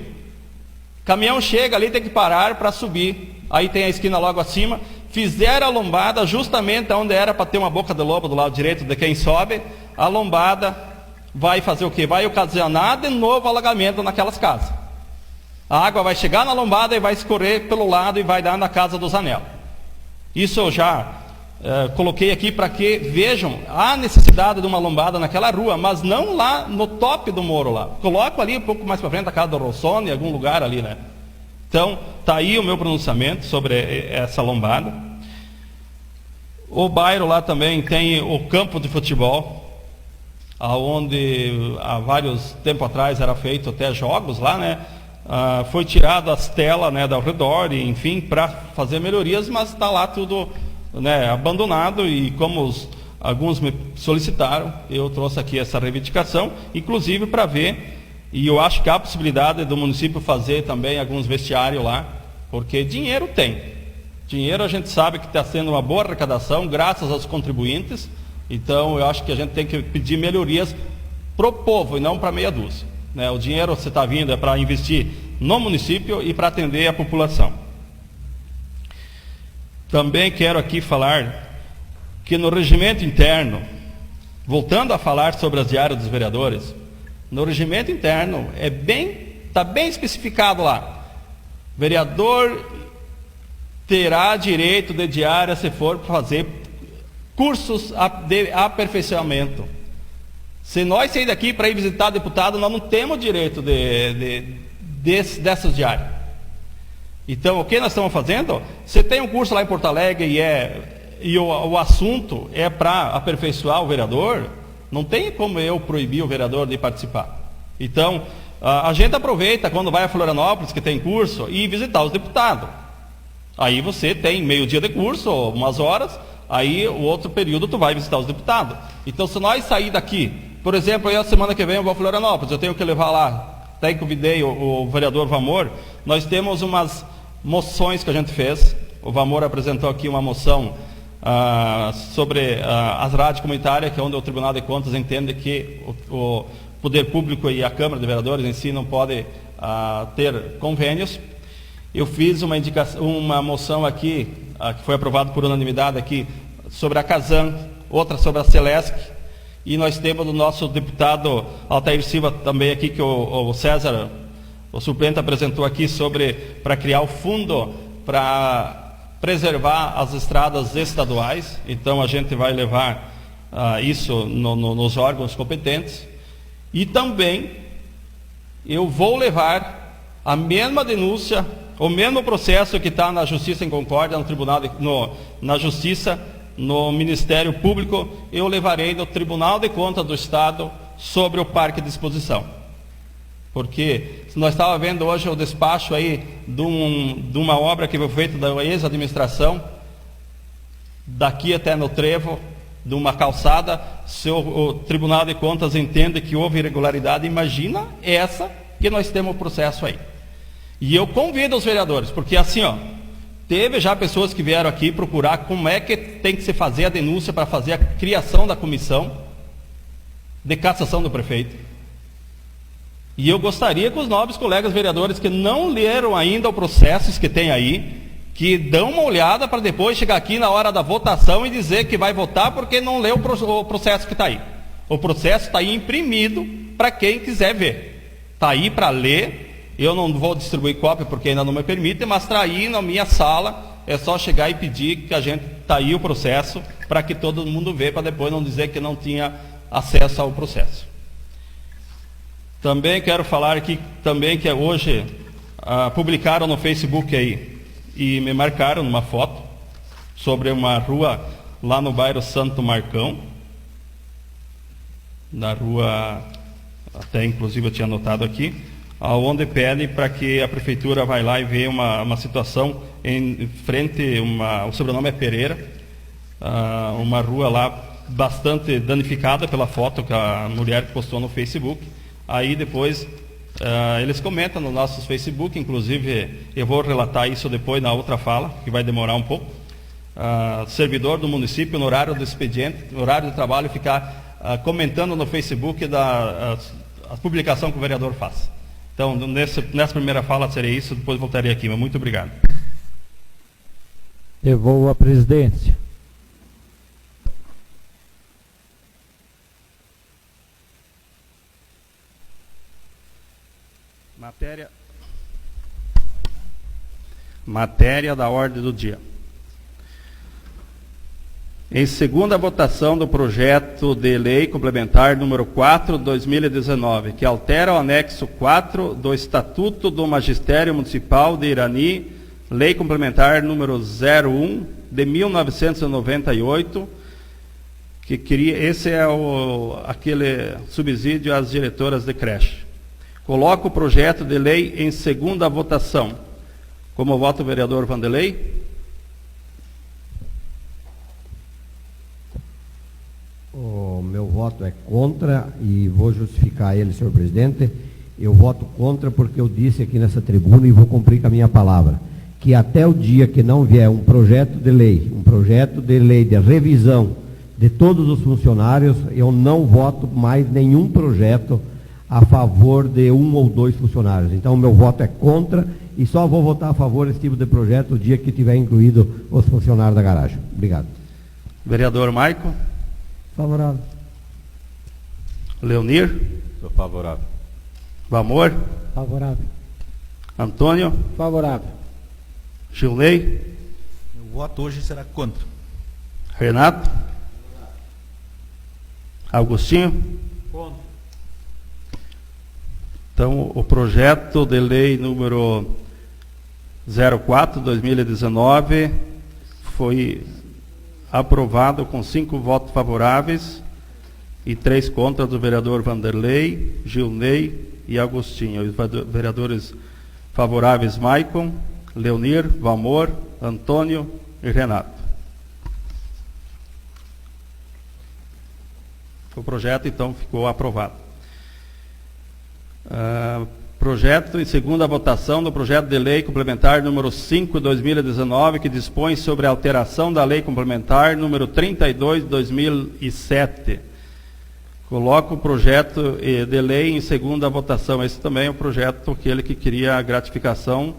Speaker 2: Caminhão chega ali, tem que parar para subir, aí tem a esquina logo acima. Fizeram a lombada justamente onde era para ter uma boca de lobo do lado direito de quem sobe. A lombada vai fazer o quê? Vai ocasionar de novo alagamento naquelas casas. A água vai chegar na lombada e vai escorrer pelo lado e vai dar na casa dos Anel. Isso eu já coloquei aqui para que vejam a necessidade de uma lombada naquela rua, mas não lá no top do moro lá. Coloco ali um pouco mais para frente a casa do Rossoni, em algum lugar ali, Então, está aí o meu pronunciamento sobre essa lombada. O bairro lá também tem o campo de futebol, onde há vários tempos atrás era feito até jogos lá, né? Foi tirado as telas, né, ao redor, e, enfim, para fazer melhorias, mas está lá tudo, né, abandonado, e como alguns me solicitaram, eu trouxe aqui essa reivindicação, inclusive para ver, e eu acho que há a possibilidade do município fazer também alguns vestiários lá, porque dinheiro tem. Dinheiro a gente sabe que está sendo uma boa arrecadação, graças aos contribuintes, então eu acho que a gente tem que pedir melhorias para o povo e não para meia dúzia. Né? O dinheiro que você está vindo é para investir no município e para atender a população. Também quero aqui falar que no regimento interno, voltando a falar sobre as diárias dos vereadores, no regimento interno está bem especificado lá. Vereador terá direito de diária se for fazer cursos de aperfeiçoamento. Se nós sair daqui para ir visitar deputado, nós não temos direito dessas diárias. Então, o que nós estamos fazendo? Você tem um curso lá em Porto Alegre e o assunto é para aperfeiçoar o vereador, não tem como eu proibir o vereador de participar. Então, a gente aproveita quando vai a Florianópolis, que tem curso, e visitar os deputados. Aí você tem meio-dia de curso, umas horas, aí o outro período tu vai visitar os deputados. Então, se nós sair daqui, por exemplo, a semana que vem eu vou a Florianópolis, eu tenho que levar lá, até convidei o vereador Vamor, nós temos umas moções que a gente fez, o Vamor apresentou aqui uma moção sobre as rádios comunitárias, que é onde o Tribunal de Contas entende que o Poder Público e a Câmara de Vereadores em si não podem ter convênios. Eu fiz uma moção aqui, que foi aprovada por unanimidade aqui, sobre a Casan, outra sobre a Celesc, e nós temos o nosso deputado Altair Silva também aqui, que o César, o suplente, apresentou aqui para criar o fundo para preservar as estradas estaduais. Então a gente vai levar isso nos órgãos competentes. E também eu vou levar a mesma denúncia, o mesmo processo que está na Justiça em Concórdia, no Tribunal na Justiça, no Ministério Público, eu levarei no Tribunal de Contas do Estado sobre o Parque de Exposição. Porque nós estávamos vendo hoje o despacho aí de uma obra que foi feita da ex-administração, daqui até no Trevo, de uma calçada. Se o Tribunal de Contas entende que houve irregularidade, imagina essa que nós temos o processo aí. E eu convido os vereadores, porque assim, teve já pessoas que vieram aqui procurar como é que tem que se fazer a denúncia para fazer a criação da comissão de cassação do prefeito. E eu gostaria que os nobres colegas vereadores que não leram ainda os processos que tem aí, que dão uma olhada para depois chegar aqui na hora da votação e dizer que vai votar porque não leu o processo que está aí. O processo está aí imprimido para quem quiser ver. Está aí para ler. Eu não vou distribuir cópia porque ainda não me permite, mas está aí na minha sala. É só chegar e pedir que a gente está aí o processo para que todo mundo vê, para depois não dizer que não tinha acesso ao processo. Também quero falar aqui também que hoje publicaram no Facebook aí e me marcaram numa foto sobre uma rua lá no bairro Santo Marcão, na rua, até inclusive eu tinha anotado aqui, onde pede para que a prefeitura vai lá e vê uma situação em frente, o sobrenome é Pereira, uma rua lá bastante danificada pela foto que a mulher postou no Facebook. Aí depois eles comentam nos nossos Facebook, inclusive eu vou relatar isso depois na outra fala, que vai demorar um pouco. Servidor do município, no horário do expediente, no horário de trabalho, ficar comentando no Facebook a publicação que o vereador faz. Então, nessa primeira fala seria isso, depois voltaria aqui, mas muito obrigado.
Speaker 3: Devolvo a presidência.
Speaker 2: Matéria da ordem do dia. Em segunda votação do projeto de lei complementar número 4, 2019, que altera o anexo 4 do Estatuto do Magistério Municipal de Irani, lei complementar número 01 de 1998, que cria, esse é aquele subsídio às diretoras de creche. Coloco o projeto de lei em segunda votação. Como vota o vereador Vanderlei?
Speaker 4: O meu voto é contra e vou justificar ele, senhor presidente. Eu voto contra porque eu disse aqui nessa tribuna e vou cumprir com a minha palavra, que até o dia que não vier um projeto de lei de revisão de todos os funcionários, eu não voto mais nenhum projeto a favor de um ou dois funcionários. Então, o meu voto é contra e só vou votar a favor desse tipo de projeto o dia que tiver incluído os funcionários da garagem. Obrigado.
Speaker 2: Vereador Maico?
Speaker 5: Favorável.
Speaker 2: Leonir?
Speaker 6: Sou favorável.
Speaker 2: Vamor?
Speaker 5: Favorável.
Speaker 2: Antônio?
Speaker 5: Favorável.
Speaker 2: Gilney?
Speaker 6: O voto hoje será contra.
Speaker 2: Renato? Augustinho?
Speaker 3: Contra.
Speaker 2: Então, o projeto de lei número 04, 2019, foi aprovado com 5 votos favoráveis e 3 contra do vereador Vanderlei, Gilney e Agostinho. Os vereadores favoráveis, Maicon, Leonir, Valmor, Antônio e Renato. O projeto, então, ficou aprovado. Projeto em segunda votação do projeto de lei complementar número 5, 2019, que dispõe sobre a alteração da lei complementar número 32, 2007. Coloco o projeto de lei em segunda votação. Esse também é o projeto aquele que queria a gratificação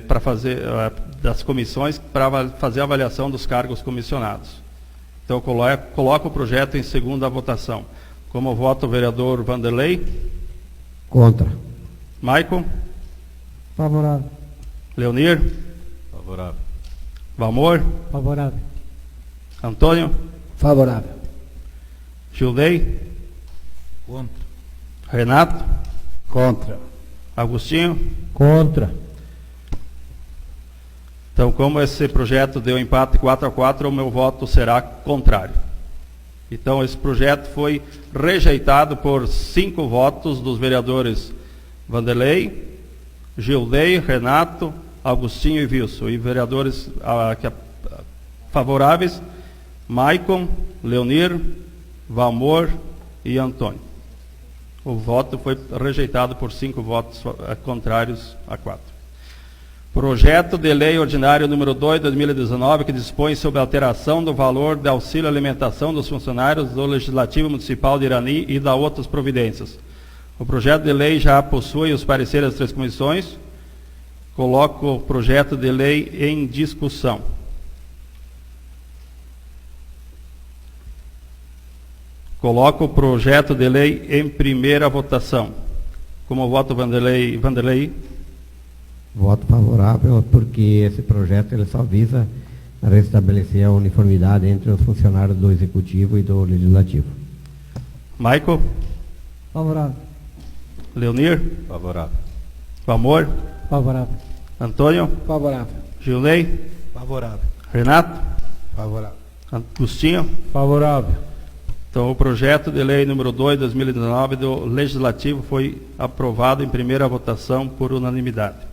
Speaker 2: para fazer das comissões para fazer a avaliação dos cargos comissionados. Então, eu coloco o projeto em segunda votação. Como vota o vereador Vanderlei?
Speaker 4: Contra.
Speaker 2: Maicon?
Speaker 5: Favorável.
Speaker 2: Leonir?
Speaker 6: Favorável.
Speaker 2: Valmor?
Speaker 5: Favorável.
Speaker 2: Antônio?
Speaker 5: Favorável.
Speaker 2: Gilney?
Speaker 6: Contra.
Speaker 2: Renato?
Speaker 5: Contra.
Speaker 2: Agostinho?
Speaker 5: Contra.
Speaker 2: Então, como esse projeto deu empate 4-4, o meu voto será contrário. Então, esse projeto foi rejeitado por 5 votos dos vereadores Vanderlei, Gilney, Renato, Agostinho e Wilson. E vereadores favoráveis, Maicon, Leonir, Valmor e Antônio. O voto foi rejeitado por 5 votos contrários a 4. Projeto de lei ordinário número 2, 2019, que dispõe sobre a alteração do valor de auxílio alimentação dos funcionários do Legislativo Municipal de Irani e da outras providências. O projeto de lei já possui os pareceres das 3 comissões. Coloco o projeto de lei em discussão. Coloco o projeto de lei em primeira votação. Como voto Vanderlei?
Speaker 4: Voto favorável, porque esse projeto ele só visa restabelecer a uniformidade entre os funcionários do Executivo e do Legislativo.
Speaker 2: Michael?
Speaker 5: Favorável.
Speaker 2: Leonir?
Speaker 6: Favorável.
Speaker 2: Valmor?
Speaker 5: Favorável.
Speaker 2: Antônio?
Speaker 5: Favorável.
Speaker 2: Gilney?
Speaker 6: Favorável.
Speaker 2: Renato?
Speaker 6: Favorável.
Speaker 2: Agostinho?
Speaker 5: Favorável.
Speaker 2: Então, o projeto de lei número 2, 2019, do Legislativo foi aprovado em primeira votação por unanimidade.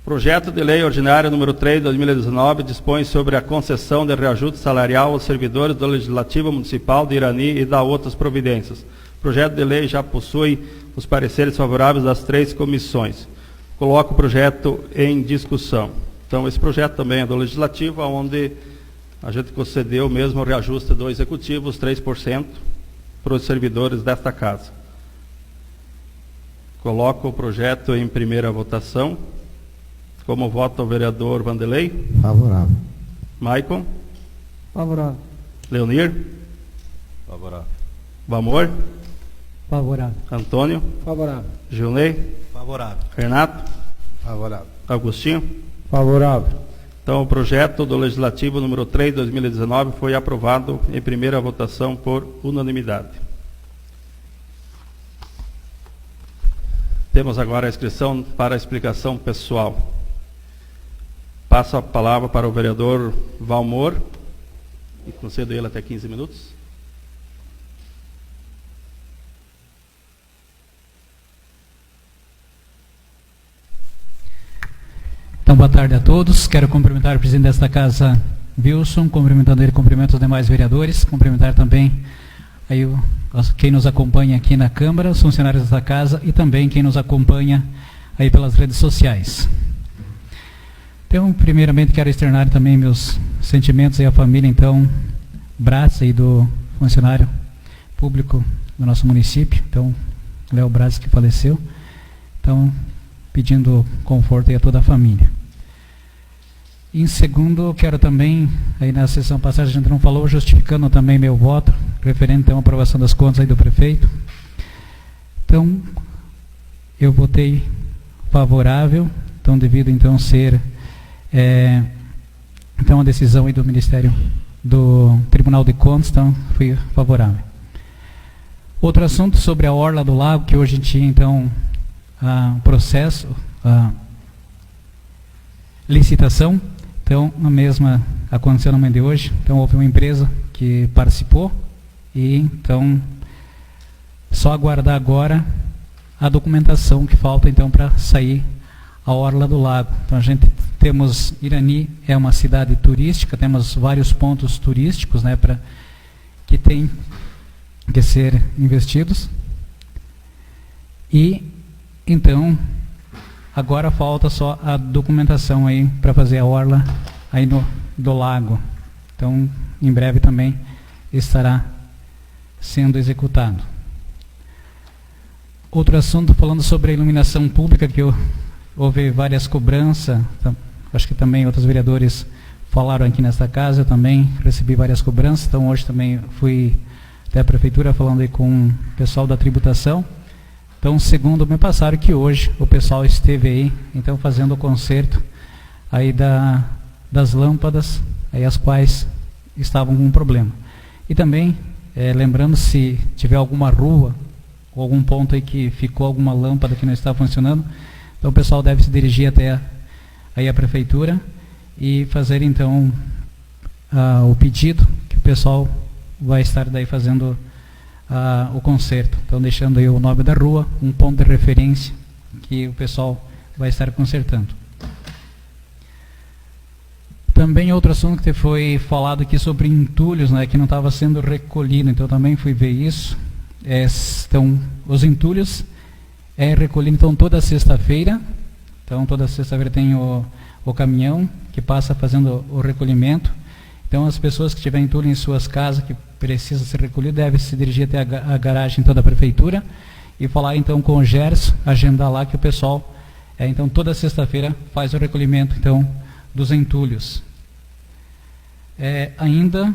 Speaker 2: Projeto de lei ordinário número 3, 2019, dispõe sobre a concessão de reajuste salarial aos servidores do Legislativo Municipal de Irani e da outras providências. O projeto de lei já possui os pareceres favoráveis das 3 comissões. Coloco o projeto em discussão. Então, esse projeto também é do Legislativo, onde a gente concedeu mesmo o reajuste do Executivo, os 3%, para os servidores desta casa. Coloco o projeto em primeira votação. Como vota o vereador Vanderlei?
Speaker 4: Favorável.
Speaker 2: Maicon?
Speaker 5: Favorável.
Speaker 2: Leonir?
Speaker 6: Favorável.
Speaker 2: Valmor?
Speaker 5: Favorável.
Speaker 2: Antônio?
Speaker 5: Favorável.
Speaker 2: Gilney?
Speaker 6: Favorável.
Speaker 2: Renato?
Speaker 6: Favorável.
Speaker 2: Agostinho?
Speaker 5: Favorável.
Speaker 2: Então, o projeto do Legislativo número 3, 2019, foi aprovado em primeira votação por unanimidade. Temos agora a inscrição para a explicação pessoal. Passo a palavra para o vereador Valmor, e concedo ele até 15 minutos.
Speaker 7: Então, boa tarde a todos. Quero cumprimentar o presidente desta casa, Wilson, cumprimentando ele, cumprimento os demais vereadores, cumprimentar também aí quem nos acompanha aqui na Câmara, os funcionários desta casa e também quem nos acompanha aí pelas redes sociais. Então, primeiramente, quero externar também meus sentimentos aí à família, então, Braz, aí do funcionário público do nosso município, então, Léo Braz, que faleceu. Então, pedindo conforto aí a toda a família. Em segundo, quero também, aí na sessão passada a gente não falou, justificando também meu voto, referente então à aprovação das contas aí do prefeito. Então, eu votei favorável, então devido então ser então a decisão aí do Ministério do Tribunal de Contas, então fui favorável. Outro assunto sobre a Orla do Lago, que hoje tinha então processo, licitação, então a mesma aconteceu no momento de hoje, então houve uma empresa que participou e então só aguardar agora a documentação que falta então para sair a Orla do Lago. Então a gente temos, Irani é uma cidade turística, temos vários pontos turísticos, né, que tem que ser investidos e então agora falta só a documentação aí para fazer a orla aí do lago. Então, em breve também estará sendo executado. Outro assunto, falando sobre a iluminação pública, que houve várias cobranças, então, acho que também outros vereadores falaram aqui nesta casa, eu também recebi várias cobranças, então hoje também fui até a prefeitura falando aí com o pessoal da tributação. Então, segundo me passaram que hoje o pessoal esteve aí, então fazendo o conserto aí das lâmpadas, aí as quais estavam com problema. E também, lembrando, se tiver alguma rua, ou algum ponto aí que ficou alguma lâmpada que não está funcionando, então o pessoal deve se dirigir até aí a prefeitura e fazer então o pedido, que o pessoal vai estar daí fazendo o conserto. Então, deixando aí o nome da rua, um ponto de referência que o pessoal vai estar consertando. Também outro assunto que foi falado aqui sobre entulhos, né, que não estava sendo recolhido, então também fui ver isso. Então, os entulhos recolhido então toda sexta-feira. Então, toda sexta-feira tem o caminhão que passa fazendo o recolhimento. Então, as pessoas que tiverem entulho em suas casas, que precisa ser recolhido, devem se dirigir até a garagem então, da prefeitura e falar então com o Gerson, agendar lá que o pessoal, então toda sexta-feira faz o recolhimento então dos entulhos. Ainda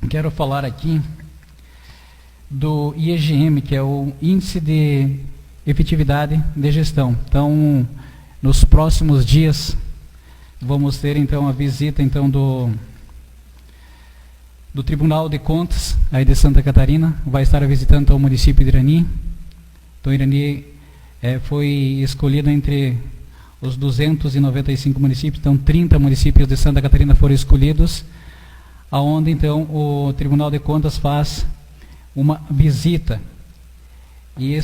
Speaker 7: quero falar aqui do IEGM, que é o Índice de Efetividade de Gestão. Então, nos próximos dias, vamos ter então a visita então do Tribunal de Contas aí de Santa Catarina, vai estar visitando então, o município de Irani. Então, Irani foi escolhido entre os 295 municípios, então 30 municípios de Santa Catarina foram escolhidos, aonde então o Tribunal de Contas faz uma visita. E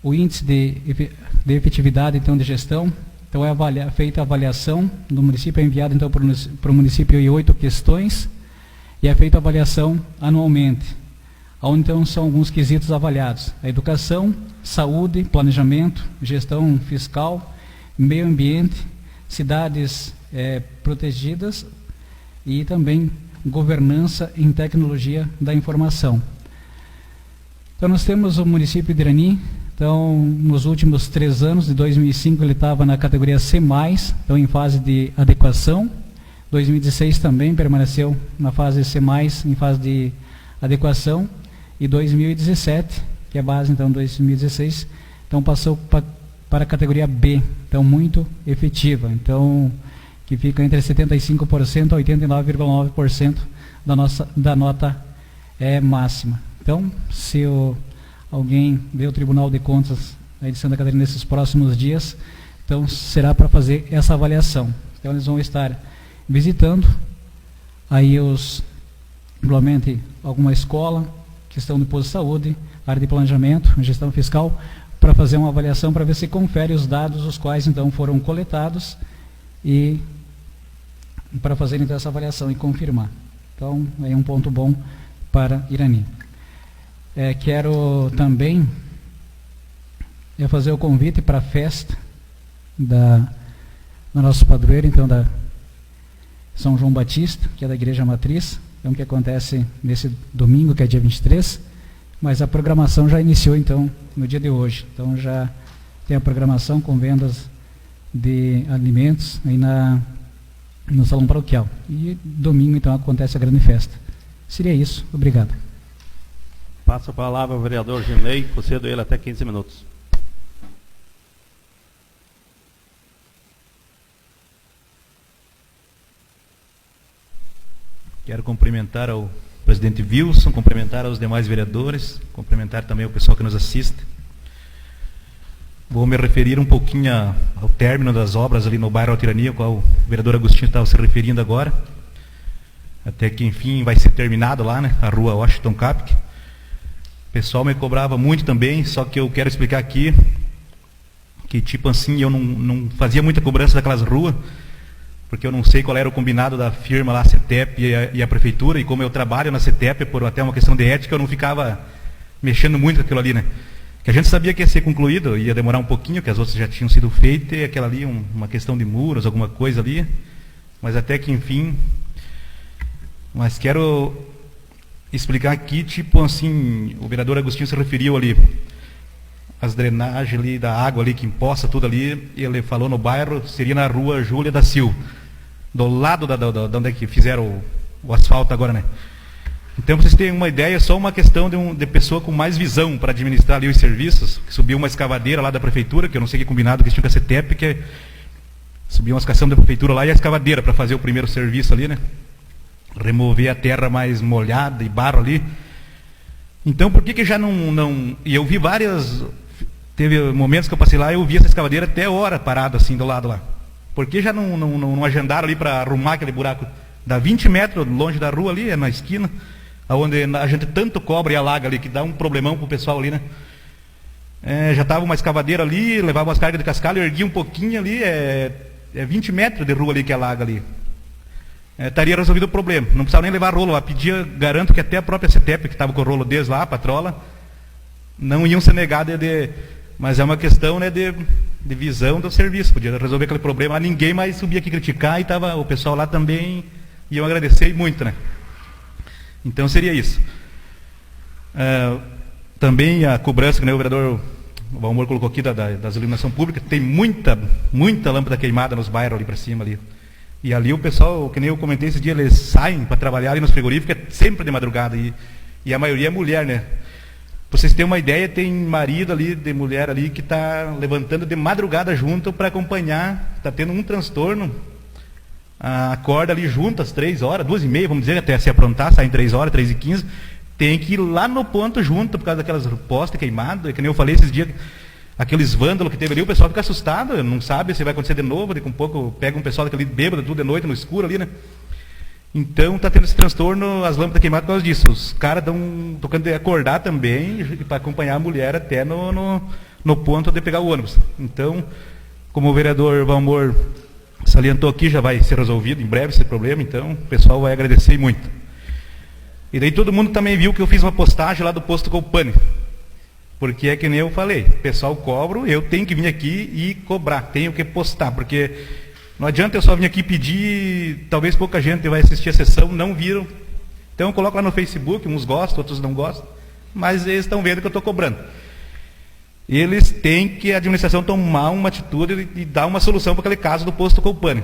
Speaker 7: o índice de efetividade então de gestão, então feita a avaliação do município, é enviado então para o município em 8 questões e é feita a avaliação anualmente, onde então são alguns quesitos avaliados: a educação, saúde, planejamento, gestão fiscal, meio ambiente, cidades protegidas e também governança em tecnologia da informação. Então nós temos o município de Irani. Então, nos últimos 3 anos, de 2005, ele estava na categoria C+, então em fase de adequação. 2016 também permaneceu na fase C+, em fase de adequação. E 2017, que é a base, então, 2016, então passou para para a categoria B, então muito efetiva, então que fica entre 75% a 89,9% da nota máxima. Então, se alguém vê o Tribunal de Contas aí de Santa Catarina nesses próximos dias, então será para fazer essa avaliação. Então eles vão estar visitando aí provavelmente alguma escola, questão do posto de saúde, área de planejamento, gestão fiscal, para fazer uma avaliação para ver se confere os dados os quais então foram coletados e para fazer então essa avaliação e confirmar. Então, é um ponto bom para Irani. Quero também fazer o convite para a festa do nosso padroeiro, então, da São João Batista, que é da Igreja Matriz, então, que acontece nesse domingo, que é dia 23, mas a programação já iniciou, então, no dia de hoje. Então, já tem a programação com vendas de alimentos aí no Salão Paroquial. E domingo, então, acontece a grande festa. Seria isso. Obrigado.
Speaker 2: Passo a palavra ao vereador Gilney, concedo ele até 15 minutos.
Speaker 6: Quero cumprimentar ao presidente Wilson, cumprimentar aos demais vereadores, cumprimentar também o pessoal que nos assiste. Vou me referir um pouquinho ao término das obras ali no bairro Altirania, ao qual o vereador Agostinho estava se referindo agora. Até que, enfim, vai ser terminado lá, né? A rua Washington Capk. O pessoal me cobrava muito também, só que eu quero explicar aqui que, tipo assim, eu não fazia muita cobrança daquelas ruas, porque eu não sei qual era o combinado da firma lá, a CETEP e a prefeitura, e como eu trabalho na CETEP, por até uma questão de ética, eu não ficava mexendo muito com aquilo ali, né? Que a gente sabia que ia ser concluído, ia demorar um pouquinho, que as outras já tinham sido feitas, e aquela ali, uma questão de muros, alguma coisa ali, mas até que, enfim. Mas quero explicar aqui, tipo assim, o vereador Agostinho se referiu ali, as drenagens ali da água ali, que empoça tudo ali, ele falou no bairro, seria na rua Júlia da Silva, do lado de onde é que fizeram o asfalto agora, né? Então, vocês têm uma ideia, só uma questão de pessoa com mais visão para administrar ali os serviços, que subiu uma escavadeira lá da prefeitura, que eu não sei que combinado que tinha com a CETEP, que subiu uma escação da prefeitura lá e a escavadeira para fazer o primeiro serviço ali, né? Remover a terra mais molhada e barro ali. Então, por que já não... E eu vi teve momentos que eu passei lá e eu vi essa escavadeira até hora parada assim do lado lá. Por que já não agendaram ali para arrumar aquele buraco? Dá 20 metros longe da rua ali, é na esquina, onde a gente tanto cobra e alaga ali, que dá um problemão pro pessoal ali, né? Já estava uma escavadeira ali, levava umas cargas de cascalho, erguia um pouquinho ali, 20 metros de rua ali que alaga ali. Estaria resolvido o problema, não precisava nem levar rolo lá, garanto que até a própria CETEP, que estava com o rolo desde lá, a patrola, não iam ser negados mas é uma questão, né, de visão do serviço, podia resolver aquele problema, ninguém mais subia aqui criticar, e tava o pessoal lá também iam agradecer muito, né? Então seria isso. Também a cobrança, que o vereador Valmor colocou aqui das iluminação pública, tem muita lâmpada queimada nos bairros ali para cima ali. E ali o pessoal, que nem eu comentei esse dia, eles saem para trabalhar ali nos frigoríficos, sempre de madrugada, e a maioria é mulher, né? Para vocês terem uma ideia, tem marido ali, de mulher ali, que está levantando de madrugada junto para acompanhar, está tendo um transtorno, acorda ali junto às 3 horas, 2h30, vamos dizer, até se aprontar, sai em 3 horas, 3h15, tem que ir lá no ponto junto, por causa daquelas postes queimadas, que nem eu falei esses dias, aqueles vândalos que teve ali, o pessoal fica assustado, não sabe se vai acontecer de novo, daqui a um pouco pega um pessoal daquele bêbado, tudo de noite, no escuro ali, né? Então está tendo esse transtorno, as lâmpadas queimadas por causa disso. Os caras estão tocando de acordar também, para acompanhar a mulher até no ponto de pegar o ônibus. Então, como o vereador Valmor salientou aqui, já vai ser resolvido em breve esse problema, então o pessoal vai agradecer muito. E daí todo mundo também viu que eu fiz uma postagem lá do posto Colpani. Porque é que nem eu falei, o pessoal cobra, eu tenho que vir aqui e cobrar, tenho que postar, porque não adianta eu só vir aqui pedir, talvez pouca gente vai assistir a sessão, não viram. Então eu coloco lá no Facebook, uns gostam, outros não gostam, mas eles estão vendo que eu estou cobrando. Eles têm que, a administração, tomar uma atitude e dar uma solução para aquele caso do posto Colpani.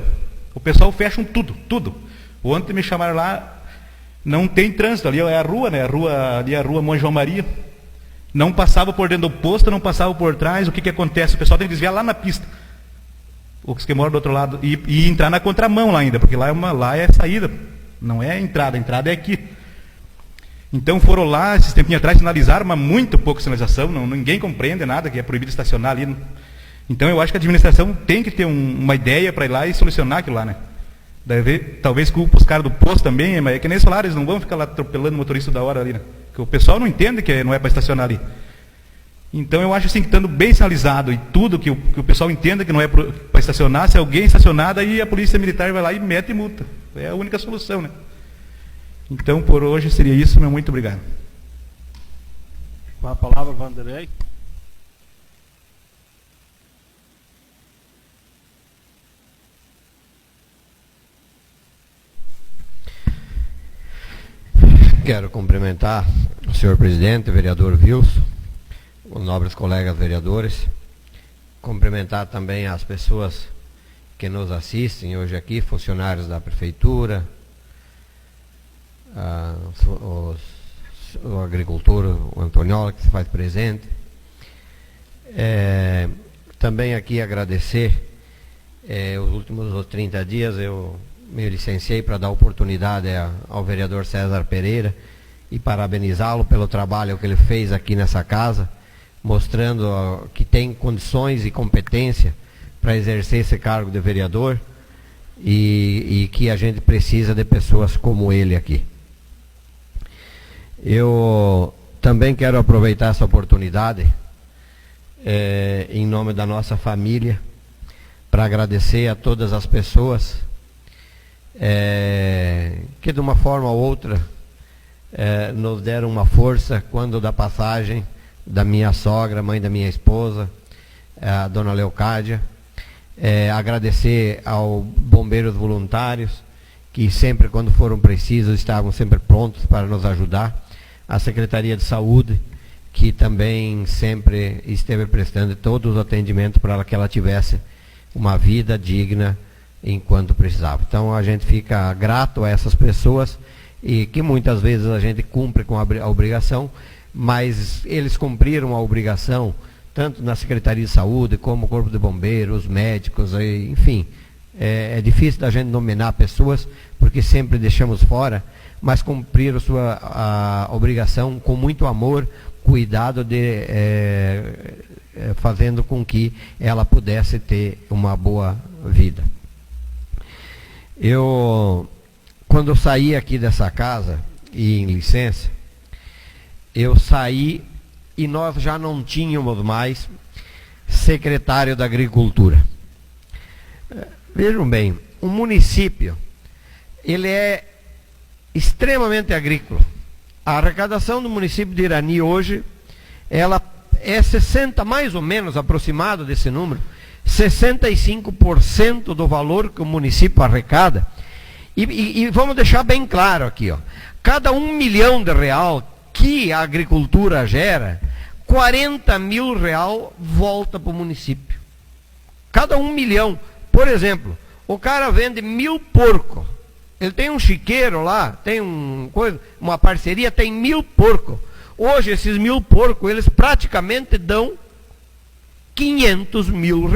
Speaker 6: O pessoal fecha tudo. Ontem me chamaram lá, não tem trânsito, ali é a rua, né? Ali é a rua Mãe João Maria. Não passava por dentro do posto, não passava por trás. O que acontece? O pessoal tem que desviar lá na pista. Os que moram do outro lado. E entrar na contramão lá ainda, porque lá é saída. Não é entrada, a entrada é aqui. Então foram lá, esses tempinhos atrás, sinalizaram, mas muito pouca sinalização. Ninguém compreende nada, que é proibido estacionar ali. Então eu acho que a administração tem que ter uma ideia para ir lá e solucionar aquilo lá, né? Talvez culpa os caras do posto também, mas é que nem esse horário, eles não vão ficar lá atropelando o motorista da hora ali, né? Porque o pessoal não entende que não é para estacionar ali. Então eu acho assim que estando bem sinalizado e tudo, que o pessoal entenda que não é para estacionar, se alguém estacionar, daí a polícia militar vai lá e mete multa. É a única solução, né? Então por hoje seria isso, meu muito obrigado.
Speaker 2: Com a palavra, Vanderlei.
Speaker 4: Quero cumprimentar o senhor presidente, o vereador Wilson, os nobres colegas vereadores, cumprimentar também as pessoas que nos assistem hoje aqui, funcionários da prefeitura, o agricultor, o Antoniola, que se faz presente. Também aqui agradecer, os últimos 30 dias eu me licenciei para dar oportunidade ao vereador César Pereira e parabenizá-lo pelo trabalho que ele fez aqui nessa casa, mostrando que tem condições e competência para exercer esse cargo de vereador e que a gente precisa de pessoas como ele aqui. Eu também quero aproveitar essa oportunidade, em nome da nossa família, para agradecer a todas as pessoas que de uma forma ou outra nos deram uma força quando da passagem da minha sogra, mãe da minha esposa, a dona Leocádia. Agradecer aos bombeiros voluntários, que sempre quando foram precisos estavam sempre prontos para nos ajudar. A Secretaria de Saúde, que também sempre esteve prestando todos os atendimentos para que ela tivesse uma vida digna enquanto precisava. Então a gente fica grato a essas pessoas, e que muitas vezes a gente cumpre com a obrigação, mas eles cumpriram a obrigação tanto na Secretaria de Saúde como o Corpo de Bombeiros, os médicos, enfim. É difícil da gente nominar pessoas porque sempre deixamos fora, mas cumpriram a obrigação com muito amor, cuidado, fazendo com que ela pudesse ter uma boa vida. Quando eu saí aqui dessa casa, e em licença, eu saí e nós já não tínhamos mais secretário da Agricultura. Vejam bem, o município, ele é extremamente agrícola. A arrecadação do município de Irani hoje, ela é 60, mais ou menos, aproximado desse número, 65% do valor que o município arrecada. E vamos deixar bem claro aqui, ó, cada R$1 milhão que a agricultura gera, R$40 mil volta para o município. Cada 1 milhão. Por exemplo, o cara vende 1.000 porcos. Ele tem um chiqueiro lá, tem uma parceria, tem 1.000 porcos. Hoje esses 1.000 porcos, eles praticamente dão R$500 mil.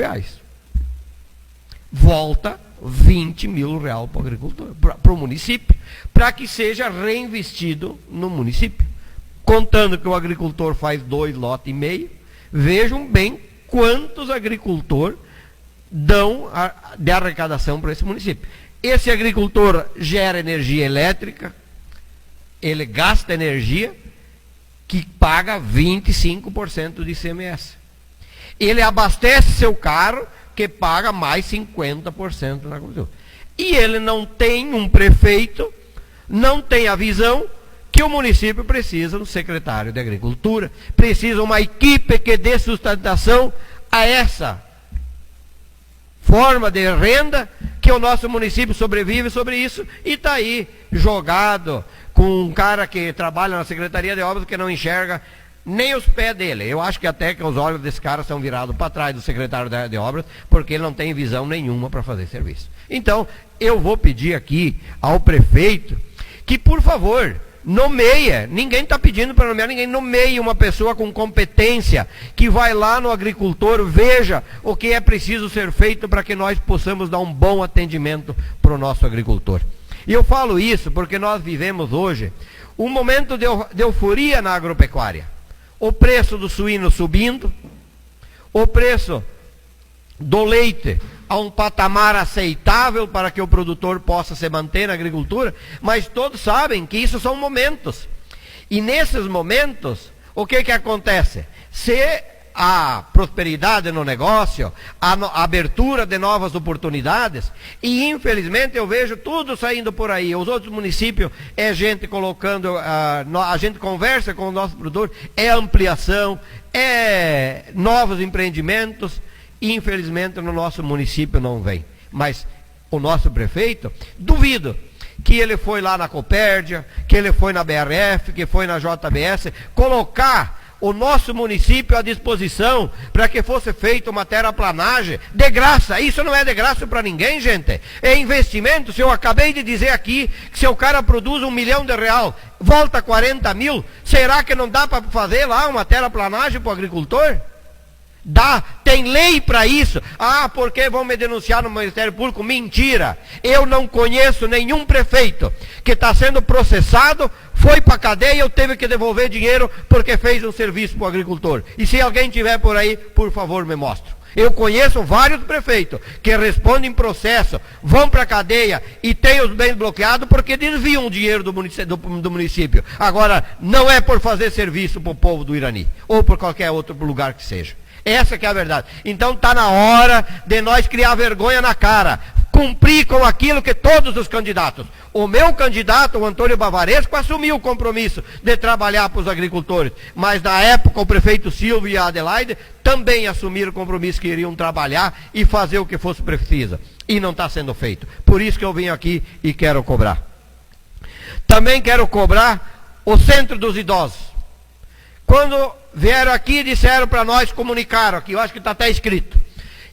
Speaker 4: Volta R$20 mil para o agricultor, para o município, para que seja reinvestido no município. Contando que o agricultor faz 2,5 lotes, vejam bem quantos agricultores dão de arrecadação para esse município. Esse agricultor gera energia elétrica, ele gasta energia, que paga 25% de ICMS. Ele abastece seu carro, que paga mais 50% na agricultura. E ele não tem um prefeito, não tem a visão que o município precisa do secretário de Agricultura, precisa uma equipe que dê sustentação a essa forma de renda, que o nosso município sobrevive sobre isso, e está aí jogado com um cara que trabalha na Secretaria de Obras que não enxerga nem os pés dele. Eu acho que até que os olhos desse cara são virados para trás do secretário de Obras, porque ele não tem visão nenhuma para fazer serviço. Então, eu vou pedir aqui ao prefeito que, por favor, nomeia, ninguém está pedindo para nomear ninguém, nomeia uma pessoa com competência, que vai lá no agricultor, veja o que é preciso ser feito para que nós possamos dar um bom atendimento para o nosso agricultor. E eu falo isso porque nós vivemos hoje um momento de euforia na agropecuária. O preço do suíno subindo, o preço do leite a um patamar aceitável para que o produtor possa se manter na agricultura, mas todos sabem que isso são momentos. E nesses momentos, o que acontece? Se a prosperidade no negócio, a abertura de novas oportunidades, e infelizmente eu vejo tudo saindo por aí. Os outros municípios é gente colocando, a gente conversa com o nosso produtor, é ampliação, é novos empreendimentos. Infelizmente no nosso município não vem. Mas o nosso prefeito, duvido que ele foi lá na Copérdia, que ele foi na BRF, que foi na JBS, colocar o nosso município à disposição para que fosse feita uma terraplanagem de graça. Isso não é de graça para ninguém, gente. É investimento. Se eu acabei de dizer aqui que se o cara produz R$1 milhão, volta 40 mil, será que não dá para fazer lá uma terraplanagem para o agricultor? Dá, tem lei para isso. Ah, porque vão me denunciar no Ministério Público? Mentira. Eu não conheço nenhum prefeito que está sendo processado, foi para a cadeia, eu teve que devolver dinheiro porque fez um serviço para o agricultor. E se alguém tiver por aí, por favor, me mostre. Eu conheço vários prefeitos que respondem processo, vão para a cadeia e têm os bens bloqueados porque desviam o dinheiro do município. Agora, não é por fazer serviço para o povo do Irani, ou por qualquer outro lugar que seja. Essa que é a verdade. Então está na hora de nós criar vergonha na cara, cumprir com aquilo que todos os candidatos. O meu candidato, o Antônio Bavaresco, assumiu o compromisso de trabalhar para os agricultores, mas na época o prefeito Silvio e a Adelaide também assumiram o compromisso que iriam trabalhar e fazer o que fosse preciso. E não está sendo feito. Por isso que eu vim aqui e quero cobrar. Também quero cobrar o Centro dos Idosos. Quando vieram aqui, disseram para nós, comunicaram aqui, eu acho que está até escrito,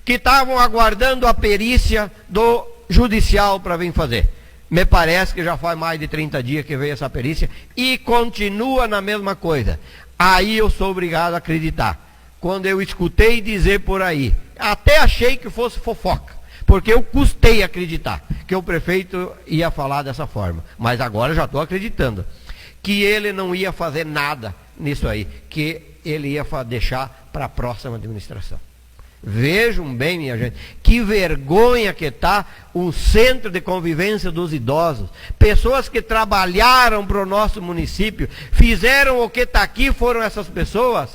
Speaker 4: que estavam aguardando a perícia do judicial para vir fazer. Me parece que já faz mais de 30 dias que veio essa perícia e continua na mesma coisa. Aí eu sou obrigado a acreditar. Quando eu escutei dizer por aí, até achei que fosse fofoca, porque eu custei acreditar que o prefeito ia falar dessa forma. Mas agora já estou acreditando que ele não ia fazer nada nisso aí, que ele ia deixar para a próxima administração. Vejam bem, minha gente, que vergonha que está o Centro de Convivência dos Idosos. Pessoas que trabalharam para o nosso município, fizeram o que está aqui, foram essas pessoas,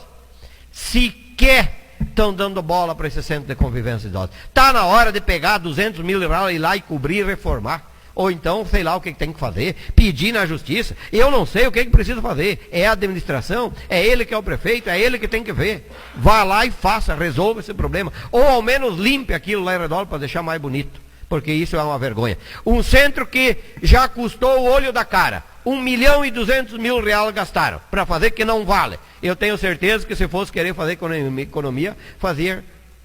Speaker 4: sequer estão dando bola para esse Centro de Convivência dos Idosos. Está na hora de pegar 200 mil e ir lá e cobrir e reformar. Ou então, sei lá o que tem que fazer, pedir na justiça. Eu não sei o que precisa fazer. É a administração, é ele que é o prefeito, é ele que tem que ver. Vá lá e faça, resolva esse problema. Ou ao menos limpe aquilo lá em redor para deixar mais bonito. Porque isso é uma vergonha. Um centro que já custou o olho da cara. R$1.200.000 gastaram para fazer que não vale. Eu tenho certeza que se fosse querer fazer economia, fazia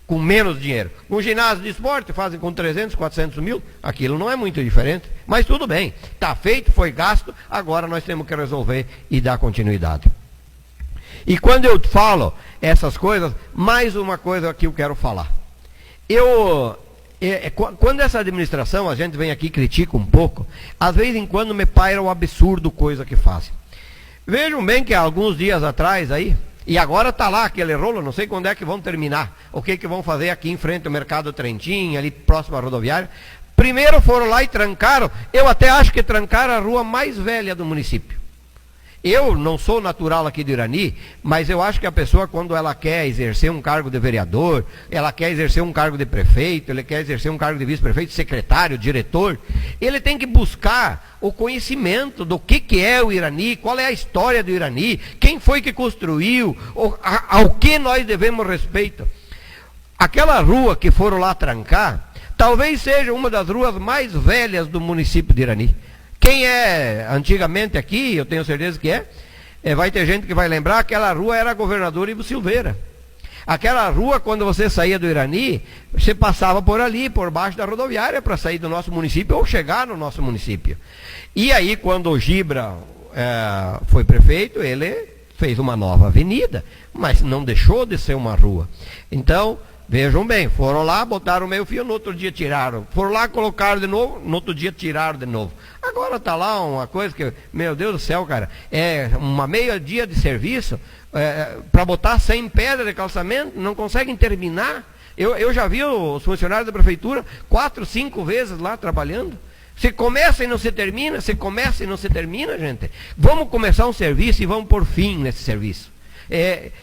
Speaker 4: com menos dinheiro. Um ginásio de esporte fazem com 300, 400 mil, aquilo não é muito diferente, mas tudo bem, está feito, foi gasto, agora nós temos que resolver e dar continuidade. E quando eu falo essas coisas, mais uma coisa que eu quero falar. Quando essa administração, a gente vem aqui e critica um pouco, às vezes em quando me paira o absurdo coisa que fazem. Vejam bem que há alguns dias atrás aí, e agora está lá aquele rolo, não sei quando é que vão terminar. O que vão fazer aqui em frente ao Mercado Trentin, ali próximo à rodoviária. Primeiro foram lá e trancaram, eu até acho que trancaram a rua mais velha do município. Eu não sou natural aqui do Irani, mas eu acho que a pessoa, quando ela quer exercer um cargo de vereador, ela quer exercer um cargo de prefeito, ele quer exercer um cargo de vice-prefeito, secretário, diretor, ele tem que buscar o conhecimento do que é o Irani, qual é a história do Irani, quem foi que construiu, ao que nós devemos respeito. Aquela rua que foram lá trancar, talvez seja uma das ruas mais velhas do município de Irani. Quem é antigamente aqui, eu tenho certeza que vai ter gente que vai lembrar, aquela rua era Governador Ivo Silveira. Aquela rua, quando você saía do Irani, você passava por ali, por baixo da rodoviária, para sair do nosso município ou chegar no nosso município. E aí, quando o Gibra foi prefeito, ele fez uma nova avenida, mas não deixou de ser uma rua. Então, vejam bem, foram lá, botaram meio fio, no outro dia tiraram. Foram lá, colocaram de novo, no outro dia tiraram de novo. Agora está lá uma coisa que, meu Deus do céu, cara, é uma meia dia de serviço, para botar 100 pedras de calçamento, não conseguem terminar. Eu já vi os funcionários da prefeitura 4, 5 vezes lá trabalhando. Se começa e não se termina, se começa e não se termina, gente. Vamos começar um serviço e vamos pôr fim nesse serviço.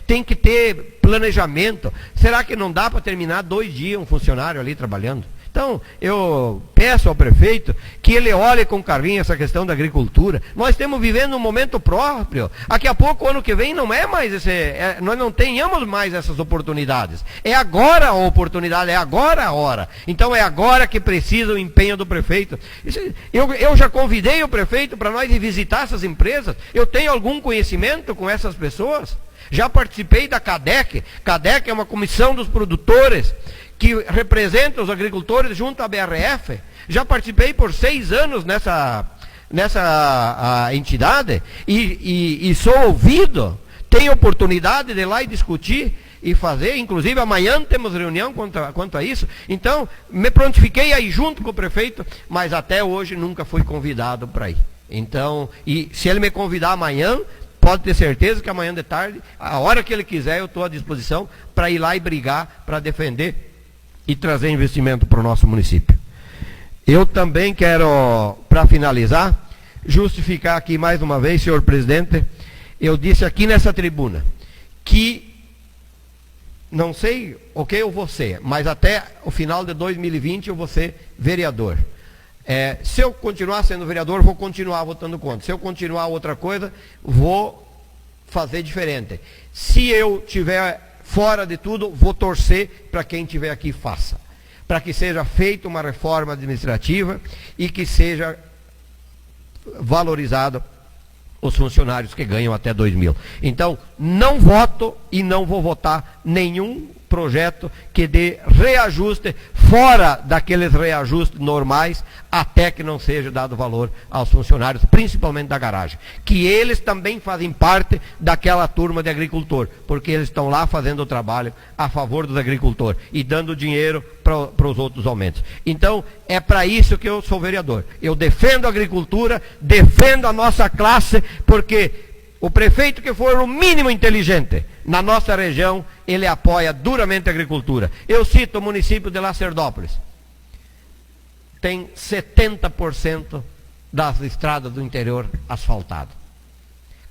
Speaker 4: Tem que ter planejamento. Será que não dá para terminar 2 dias um funcionário ali trabalhando? Então, eu peço ao prefeito que ele olhe com carinho essa questão da agricultura. Nós estamos vivendo um momento próprio. Daqui a pouco, ano que vem, não é mais nós não tenhamos mais essas oportunidades. É agora a oportunidade, é agora a hora. Então, é agora que precisa o empenho do prefeito. Eu já convidei o prefeito para nós ir visitar essas empresas. Eu tenho algum conhecimento com essas pessoas. Já participei da CADEC. CADEC é uma comissão dos produtores que representa os agricultores junto à BRF. Já participei por 6 anos nessa entidade e sou ouvido, tenho oportunidade de ir lá e discutir e fazer, inclusive amanhã temos reunião quanto a isso. Então, me prontifiquei aí junto com o prefeito, mas até hoje nunca fui convidado para ir. Então, e se ele me convidar amanhã, pode ter certeza que amanhã de tarde, a hora que ele quiser, eu estou à disposição para ir lá e brigar, para defender e trazer investimento para o nosso município. Eu também quero, para finalizar, justificar aqui mais uma vez, senhor presidente, eu disse aqui nessa tribuna, que não sei o que eu vou ser, mas até o final de 2020 eu vou ser vereador. Se eu continuar sendo vereador, vou continuar votando contra. Se eu continuar outra coisa, vou fazer diferente. Se eu tiver fora de tudo, vou torcer para quem estiver aqui faça. Para que seja feita uma reforma administrativa e que seja valorizado os funcionários que ganham até 2.000. Então, não voto e não vou votar nenhum projeto que dê reajuste fora daqueles reajustes normais, até que não seja dado valor aos funcionários, principalmente da garagem, que eles também fazem parte daquela turma de agricultor, porque eles estão lá fazendo o trabalho a favor dos agricultores e dando dinheiro para os outros aumentos. Então, é para isso que eu sou vereador. Eu defendo a agricultura, defendo a nossa classe, porque o prefeito que for o mínimo inteligente na nossa região, ele apoia duramente a agricultura. Eu cito o município de Lacerdópolis. Tem 70% das estradas do interior asfaltadas.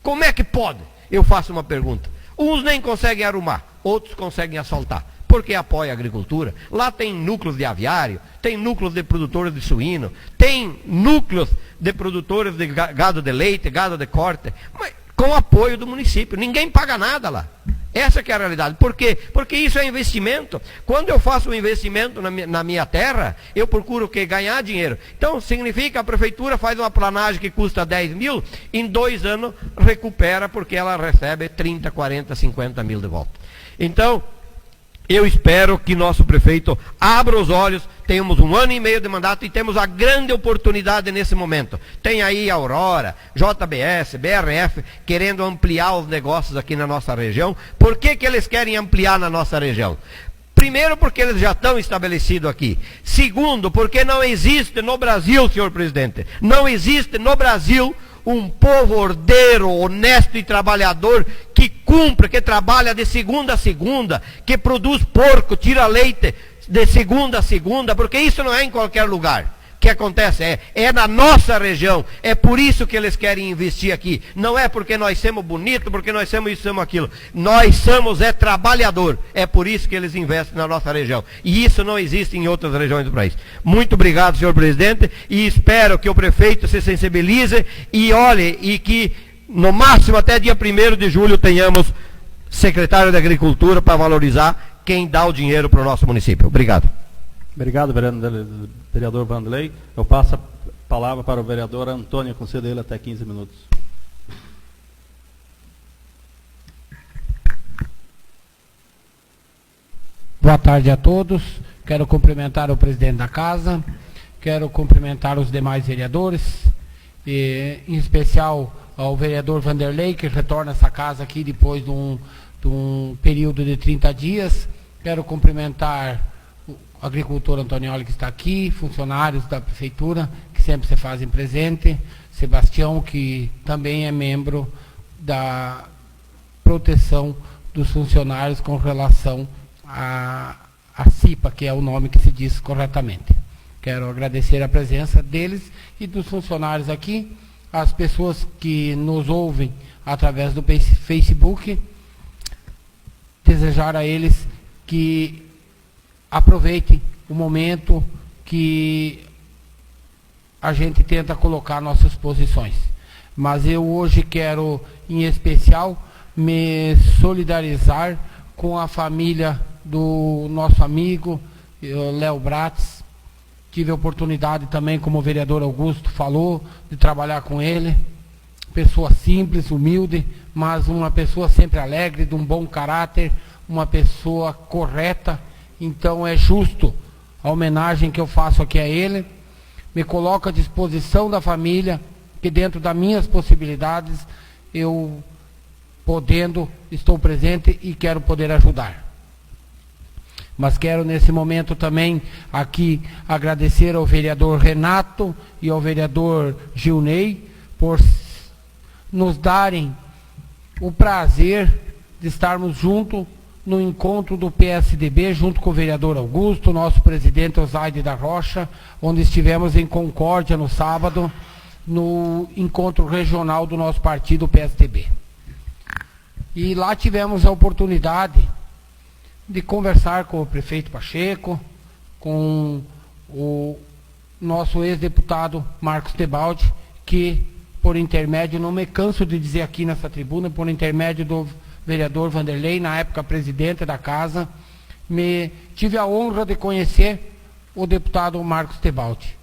Speaker 4: Como é que pode? Eu faço uma pergunta. Uns nem conseguem arrumar, outros conseguem asfaltar. Porque apoia a agricultura. Lá tem núcleos de aviário, tem núcleos de produtores de suíno, tem núcleos de produtores de gado de leite, gado de corte, mas com apoio do município. Ninguém paga nada lá. Essa que é a realidade. Por quê? Porque isso é investimento. Quando eu faço um investimento na minha terra, eu procuro ganhar dinheiro. Então, significa que a prefeitura faz uma planagem que custa 10.000, em 2 anos recupera, porque ela recebe 30, 40, 50 mil de volta. Então, eu espero que nosso prefeito abra os olhos. Temos 1 ano e meio de mandato e temos a grande oportunidade nesse momento. Tem aí a Aurora, JBS, BRF, querendo ampliar os negócios aqui na nossa região. Por que eles querem ampliar na nossa região? Primeiro, porque eles já estão estabelecidos aqui. Segundo, porque não existe no Brasil, senhor presidente, não existe no Brasil um povo ordeiro, honesto e trabalhador, que cumpre, que trabalha de segunda a segunda, que produz porco, tira leite de segunda a segunda, porque isso não é em qualquer lugar. O que acontece é na nossa região. É por isso que eles querem investir aqui. Não é porque nós somos bonitos, porque nós somos isso, somos aquilo. Nós somos trabalhador. É por isso que eles investem na nossa região. E isso não existe em outras regiões do país. Muito obrigado, senhor presidente, e espero que o prefeito se sensibilize e olhe, e que no máximo até dia 1º de julho tenhamos secretário de Agricultura para valorizar quem dá o dinheiro para o nosso município. Obrigado.
Speaker 8: Obrigado, vereador Vanderlei. Eu passo a palavra para o vereador Antônio, concedo ele até 15 minutos.
Speaker 9: Boa tarde a todos. Quero cumprimentar o presidente da casa, quero cumprimentar os demais vereadores, e, em especial ao vereador Vanderlei, que retorna a essa casa aqui depois de um período de 30 dias. Quero cumprimentar o agricultor Antonioli, que está aqui, funcionários da prefeitura, que sempre se fazem presente, Sebastião, que também é membro da proteção dos funcionários com relação à CIPA, que é o nome que se diz corretamente. Quero agradecer a presença deles e dos funcionários aqui, as pessoas que nos ouvem através do Facebook, desejar a eles que aproveitem o momento que a gente tenta colocar nossas posições. Mas eu hoje quero, em especial, me solidarizar com a família do nosso amigo Léo Bratz. Tive a oportunidade também, como o vereador Augusto falou, de trabalhar com ele. Pessoa simples, humilde, mas uma pessoa sempre alegre, de um bom caráter, uma pessoa correta. Então é justo a homenagem que eu faço aqui a ele. Me coloco à disposição da família, que dentro das minhas possibilidades, eu podendo, estou presente e quero poder ajudar. Mas quero nesse momento também aqui agradecer ao vereador Renato e ao vereador Gilney por nos darem o prazer de estarmos juntos no encontro do PSDB, junto com o vereador Augusto, nosso presidente Osaide da Rocha, onde estivemos em Concórdia no sábado, no encontro regional do nosso partido, o PSDB. E lá tivemos a oportunidade de conversar com o prefeito Pacheco, com o nosso ex-deputado Marcos Tebaldi, que por intermédio, não me canso de dizer aqui nessa tribuna, por intermédio do vereador Vanderlei, na época presidente da casa, tive a honra de conhecer o deputado Marcos Tebaldi.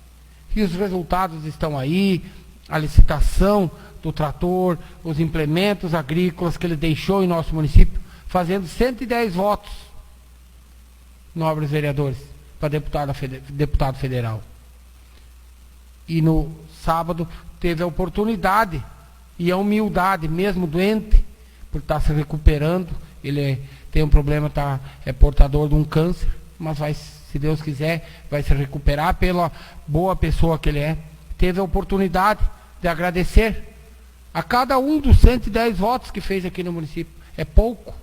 Speaker 9: E os resultados estão aí, a licitação do trator, os implementos agrícolas que ele deixou em nosso município, fazendo 110 votos, nobres vereadores, para deputado federal. E no sábado teve a oportunidade e a humildade, mesmo doente, por estar se recuperando. Ele tem um problema, é portador de um câncer, mas vai, se Deus quiser, vai se recuperar pela boa pessoa que ele é. Teve a oportunidade de agradecer a cada um dos 110 votos que fez aqui no município. É pouco,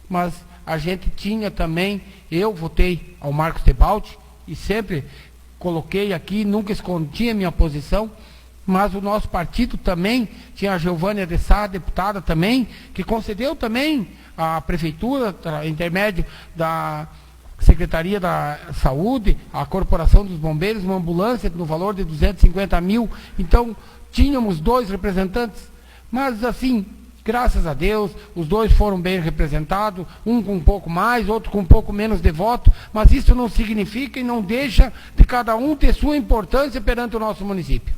Speaker 9: mas a gente tinha também, eu votei ao Marcos Tebaldi e sempre coloquei aqui, nunca escondi a minha posição, mas o nosso partido também tinha a Giovânia de Sá, deputada também, que concedeu também à prefeitura, intermédio da Secretaria da Saúde, a Corporação dos Bombeiros, uma ambulância no valor de 250 mil. Então, tínhamos 2 representantes, mas assim, graças a Deus, os 2 foram bem representados, um com um pouco mais, outro com um pouco menos de voto, mas isso não significa e não deixa de cada um ter sua importância perante o nosso município.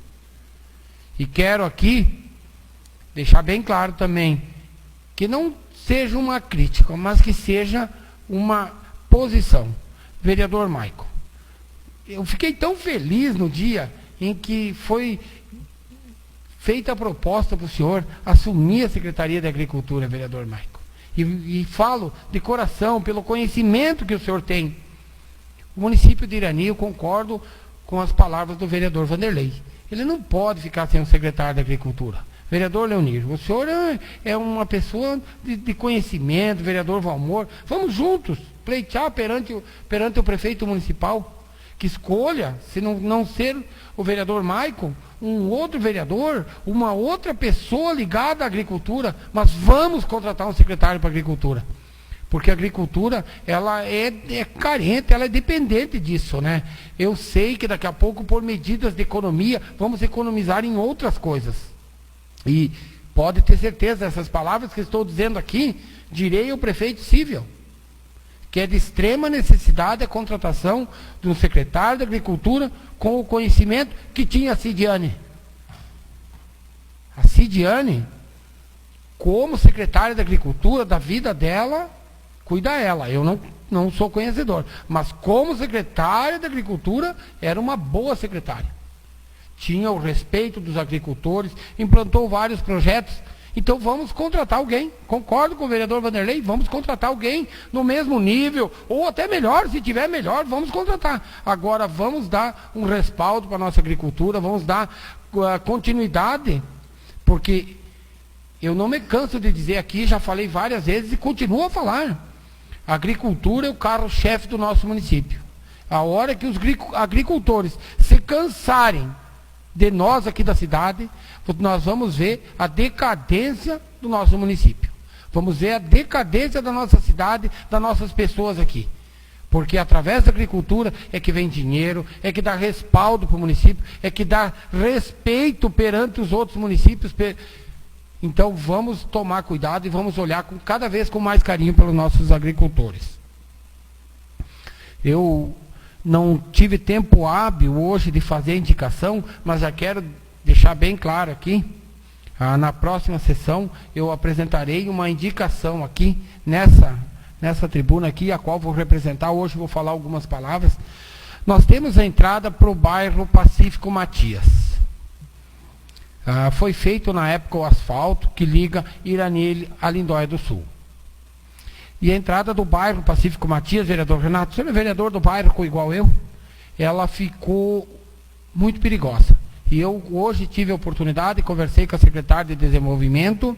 Speaker 9: E quero aqui deixar bem claro também que não seja uma crítica, mas que seja uma posição. Vereador Maico, eu fiquei tão feliz no dia em que foi feita a proposta para o senhor assumir a Secretaria de Agricultura, vereador Maico. E falo de coração, pelo conhecimento que o senhor tem. O município de Irani, eu concordo com as palavras do vereador Vanderlei. Ele não pode ficar sem um secretário de Agricultura. Vereador Leonir, o senhor é uma pessoa de conhecimento, vereador Valmor. Vamos juntos pleitear perante o prefeito municipal, que escolha, se não ser o vereador Maicon, um outro vereador, uma outra pessoa ligada à agricultura, mas vamos contratar um secretário para a agricultura. Porque a agricultura, ela é carente, ela é dependente disso, né? Eu sei que daqui a pouco, por medidas de economia, vamos economizar em outras coisas. E pode ter certeza, essas palavras que estou dizendo aqui, direi ao prefeito Cível, que é de extrema necessidade a contratação de um secretário de Agricultura com o conhecimento que tinha a Cidiane. A Cidiane, como secretária de Agricultura, da vida dela, cuida ela. Eu não sou conhecedor, mas como secretária de Agricultura, era uma boa secretária. tinha o respeito dos agricultores, implantou vários projetos. Então vamos contratar alguém. Concordo com o vereador Vanderlei, vamos contratar alguém no mesmo nível, ou até melhor, se tiver melhor, vamos contratar. Agora vamos dar um respaldo para a nossa agricultura, vamos dar continuidade, porque eu não me canso de dizer aqui, já falei várias vezes e continuo a falar. A agricultura é o carro-chefe do nosso município. A hora que os agricultores se cansarem de nós aqui da cidade, nós vamos ver a decadência do nosso município. Vamos ver a decadência da nossa cidade, das nossas pessoas aqui. Porque através da agricultura é que vem dinheiro, é que dá respaldo para o município, é que dá respeito perante os outros municípios. Então vamos tomar cuidado e vamos olhar cada vez com mais carinho pelos nossos agricultores. Eu não tive tempo hábil hoje de fazer a indicação, mas já quero deixar bem claro aqui. Na próxima sessão eu apresentarei uma indicação aqui, nessa tribuna aqui, a qual vou representar. Hoje vou falar algumas palavras. Nós temos a entrada para o bairro Pacífico Matias. Foi feito na época o asfalto que liga Irani a Lindóia do Sul. E a entrada do bairro Pacífico Matias, vereador Renato, você é vereador do bairro igual eu, ela ficou muito perigosa. E eu hoje tive a oportunidade, conversei com a secretária de Desenvolvimento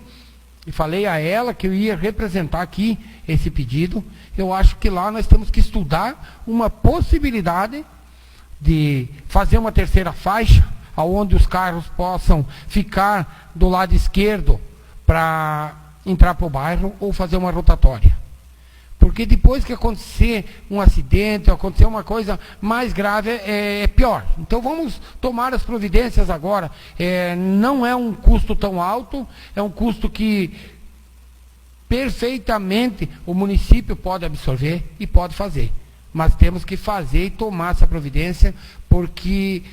Speaker 9: e falei a ela que eu ia representar aqui esse pedido. Eu acho que lá nós temos que estudar uma possibilidade de fazer uma terceira faixa, onde os carros possam ficar do lado esquerdo para entrar para o bairro ou fazer uma rotatória. Porque depois que acontecer um acidente, acontecer uma coisa mais grave, é pior. Então vamos tomar as providências agora. Não é um custo tão alto, é um custo que perfeitamente o município pode absorver e pode fazer. Mas temos que fazer e tomar essa providência, porque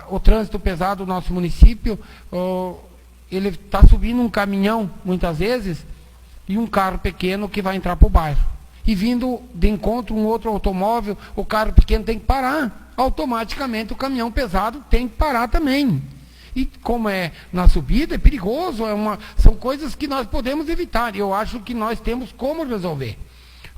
Speaker 9: o trânsito pesado do nosso município, ele está subindo um caminhão, muitas vezes, e um carro pequeno que vai entrar para o bairro. E vindo de encontro um outro automóvel, o carro pequeno tem que parar. Automaticamente o caminhão pesado tem que parar também. E como é na subida, é perigoso, são coisas que nós podemos evitar. E eu acho que nós temos como resolver.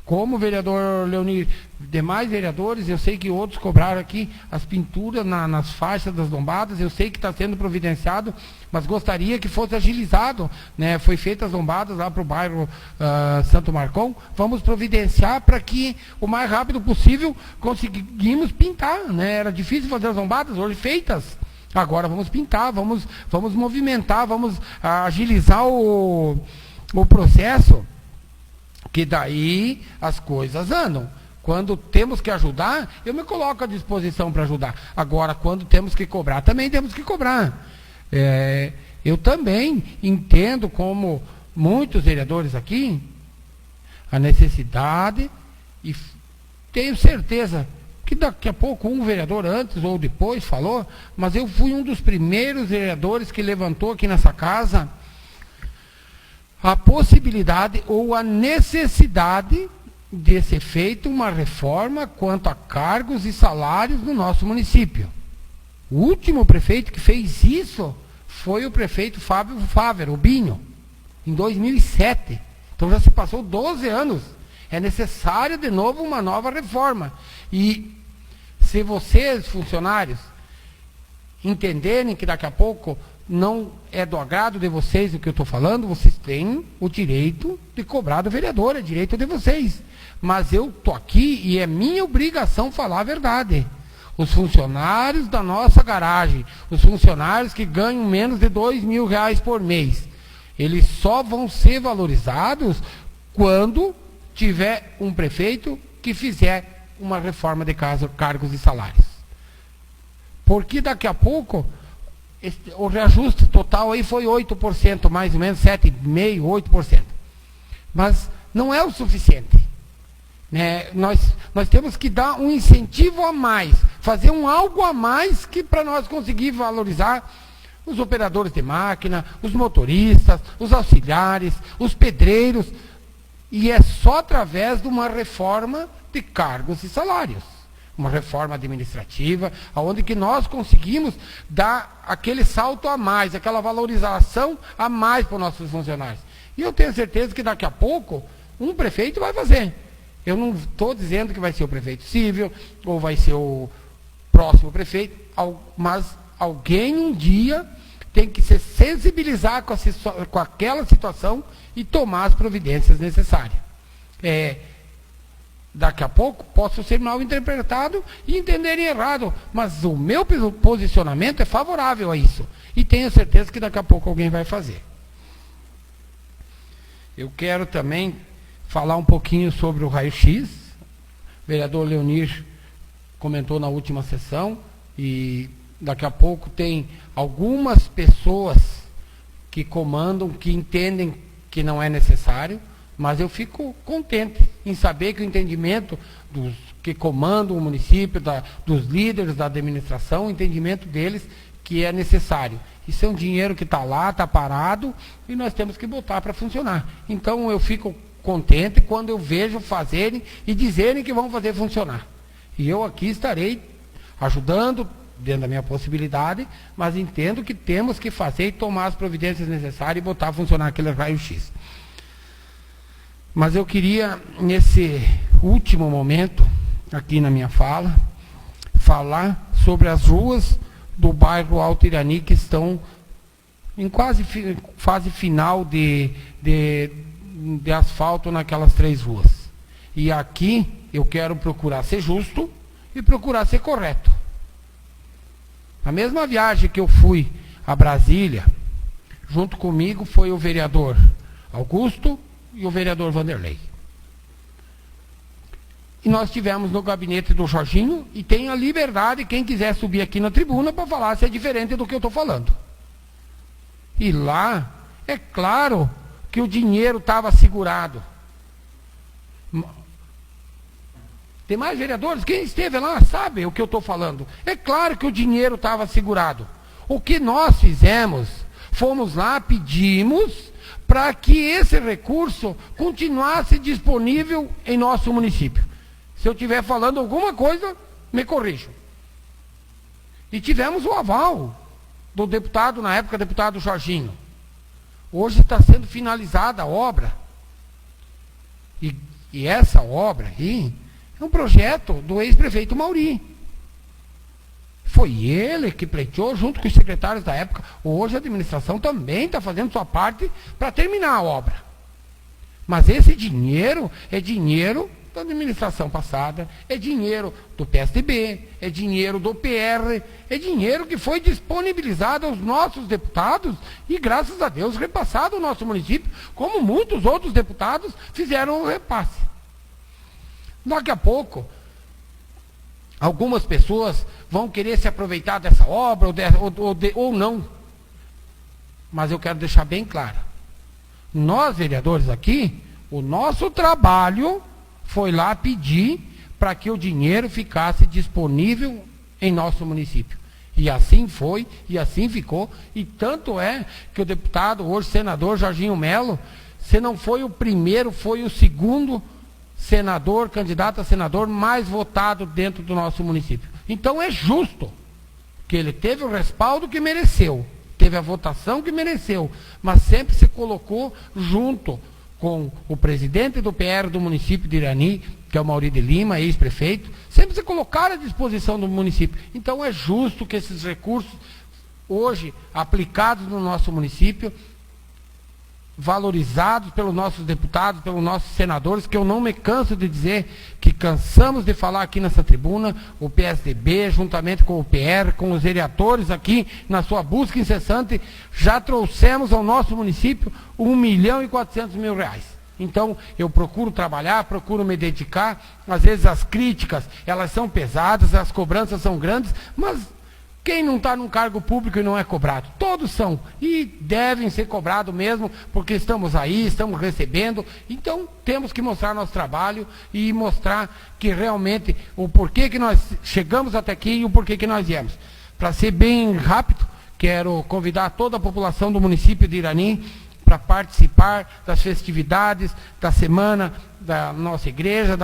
Speaker 9: Como o vereador Leonir, demais vereadores, eu sei que outros cobraram aqui as pinturas nas faixas das lombadas, eu sei que está sendo providenciado, mas gostaria que fosse agilizado, né? Foi feitas as lombadas lá para o bairro Santo Marcão, vamos providenciar para que o mais rápido possível conseguimos pintar, né? Era difícil fazer as lombadas, hoje feitas. Agora vamos pintar, vamos movimentar, vamos agilizar o processo, que daí as coisas andam. Quando temos que ajudar, eu me coloco à disposição para ajudar. Agora, quando temos que cobrar, também temos que cobrar. Eu também entendo, como muitos vereadores aqui, a necessidade, e tenho certeza que daqui a pouco um vereador antes ou depois falou, mas eu fui um dos primeiros vereadores que levantou aqui nessa casa a possibilidade ou a necessidade de ser feita uma reforma quanto a cargos e salários no nosso município. O último prefeito que fez isso foi o prefeito Fábio Fávero, o Binho, em 2007. Então já se passou 12 anos. É necessário de novo uma nova reforma. E se vocês, funcionários, entenderem que daqui a pouco não é do agrado de vocês o que eu estou falando, vocês têm o direito de cobrar do vereador, é direito de vocês. Mas eu estou aqui e é minha obrigação falar a verdade. Os funcionários da nossa garagem, os funcionários que ganham menos de R$2.000 por mês, eles só vão ser valorizados quando tiver um prefeito que fizer uma reforma de cargos e salários. Porque daqui a pouco o reajuste total aí foi 8%, mais ou menos 7,5%, 8%. Mas não é o suficiente. Né? Nós temos que dar um incentivo a mais, fazer algo a mais que para nós conseguir valorizar os operadores de máquina, os motoristas, os auxiliares, os pedreiros. E é só através de uma reforma de cargos e salários. uma reforma administrativa, onde que nós conseguimos dar aquele salto a mais, aquela valorização a mais para os nossos funcionários. E eu tenho certeza que daqui a pouco um prefeito vai fazer. Eu não estou dizendo que vai ser o prefeito civil, ou vai ser o próximo prefeito, mas alguém um dia tem que se sensibilizar com aquela situação e tomar as providências necessárias. Daqui a pouco posso ser mal interpretado e entenderem errado, mas o meu posicionamento é favorável a isso. E tenho certeza que daqui a pouco alguém vai fazer. Eu quero também falar um pouquinho sobre o raio-x. O vereador Leonir comentou na última sessão, e daqui a pouco tem algumas pessoas que comandam, que entendem que não é necessário, mas eu fico contente em saber que o entendimento dos que comandam o município, dos líderes da administração, o entendimento deles que é necessário. Isso é um dinheiro que está lá, está parado, e nós temos que botar para funcionar. Então eu fico contente quando eu vejo fazerem e dizerem que vão fazer funcionar. E eu aqui estarei ajudando, dentro da minha possibilidade, mas entendo que temos que fazer e tomar as providências necessárias e botar a funcionar aquele raio-x. Mas eu queria, nesse último momento, aqui na minha fala, falar sobre as ruas do bairro Alto Irani, que estão em quase fase final de asfalto naquelas 3 ruas. E aqui eu quero procurar ser justo e procurar ser correto. A mesma viagem que eu fui a Brasília, junto comigo foi o vereador Augusto e o vereador Vanderlei. E nós estivemos no gabinete do Jorginho, e tem a liberdade, quem quiser subir aqui na tribuna, para falar se é diferente do que eu estou falando. E lá, é claro que o dinheiro estava segurado. Tem mais vereadores? Quem esteve lá sabe o que eu estou falando. É claro que o dinheiro estava segurado. O que nós fizemos, fomos lá, pedimos para que esse recurso continuasse disponível em nosso município. Se eu estiver falando alguma coisa, me corrijam. E tivemos o aval do deputado, na época, deputado Jorginho. Hoje está sendo finalizada a obra. E essa obra aí é um projeto do ex-prefeito Mauri. Foi ele que pleiteou junto com os secretários da época. Hoje a administração também está fazendo sua parte para terminar a obra. Mas esse dinheiro é dinheiro da administração passada, é dinheiro do PSDB, é dinheiro do PR, é dinheiro que foi disponibilizado aos nossos deputados e, graças a Deus, repassado ao nosso município, como muitos outros deputados fizeram o repasse. Daqui a pouco, algumas pessoas vão querer se aproveitar dessa obra ou não. Mas eu quero deixar bem claro. Nós, vereadores aqui, o nosso trabalho foi lá pedir para que o dinheiro ficasse disponível em nosso município. E assim foi, e assim ficou. E tanto é que o deputado, hoje senador Jorginho Melo, se não foi o primeiro, foi o segundo senador, candidato a senador mais votado dentro do nosso município. Então é justo que ele teve o respaldo que mereceu, teve a votação que mereceu, mas sempre se colocou junto com o presidente do PR do município de Irani, que é o Mauri de Lima, ex-prefeito, sempre se colocaram à disposição do município. Então é justo que esses recursos, hoje aplicados no nosso município, valorizados pelos nossos deputados, pelos nossos senadores, que eu não me canso de dizer que cansamos de falar aqui nessa tribuna, o PSDB, juntamente com o PR, com os vereadores aqui, na sua busca incessante, já trouxemos ao nosso município R$1.400.000. Então, eu procuro trabalhar, procuro me dedicar. Às vezes as críticas, elas são pesadas, as cobranças são grandes, mas quem não está num cargo público e não é cobrado? Todos são. E devem ser cobrados mesmo, porque estamos aí, estamos recebendo. Então, temos que mostrar nosso trabalho e mostrar que realmente o porquê que nós chegamos até aqui e o porquê que nós viemos. Para ser bem rápido, quero convidar toda a população do município de Irani para participar das festividades da semana da nossa igreja,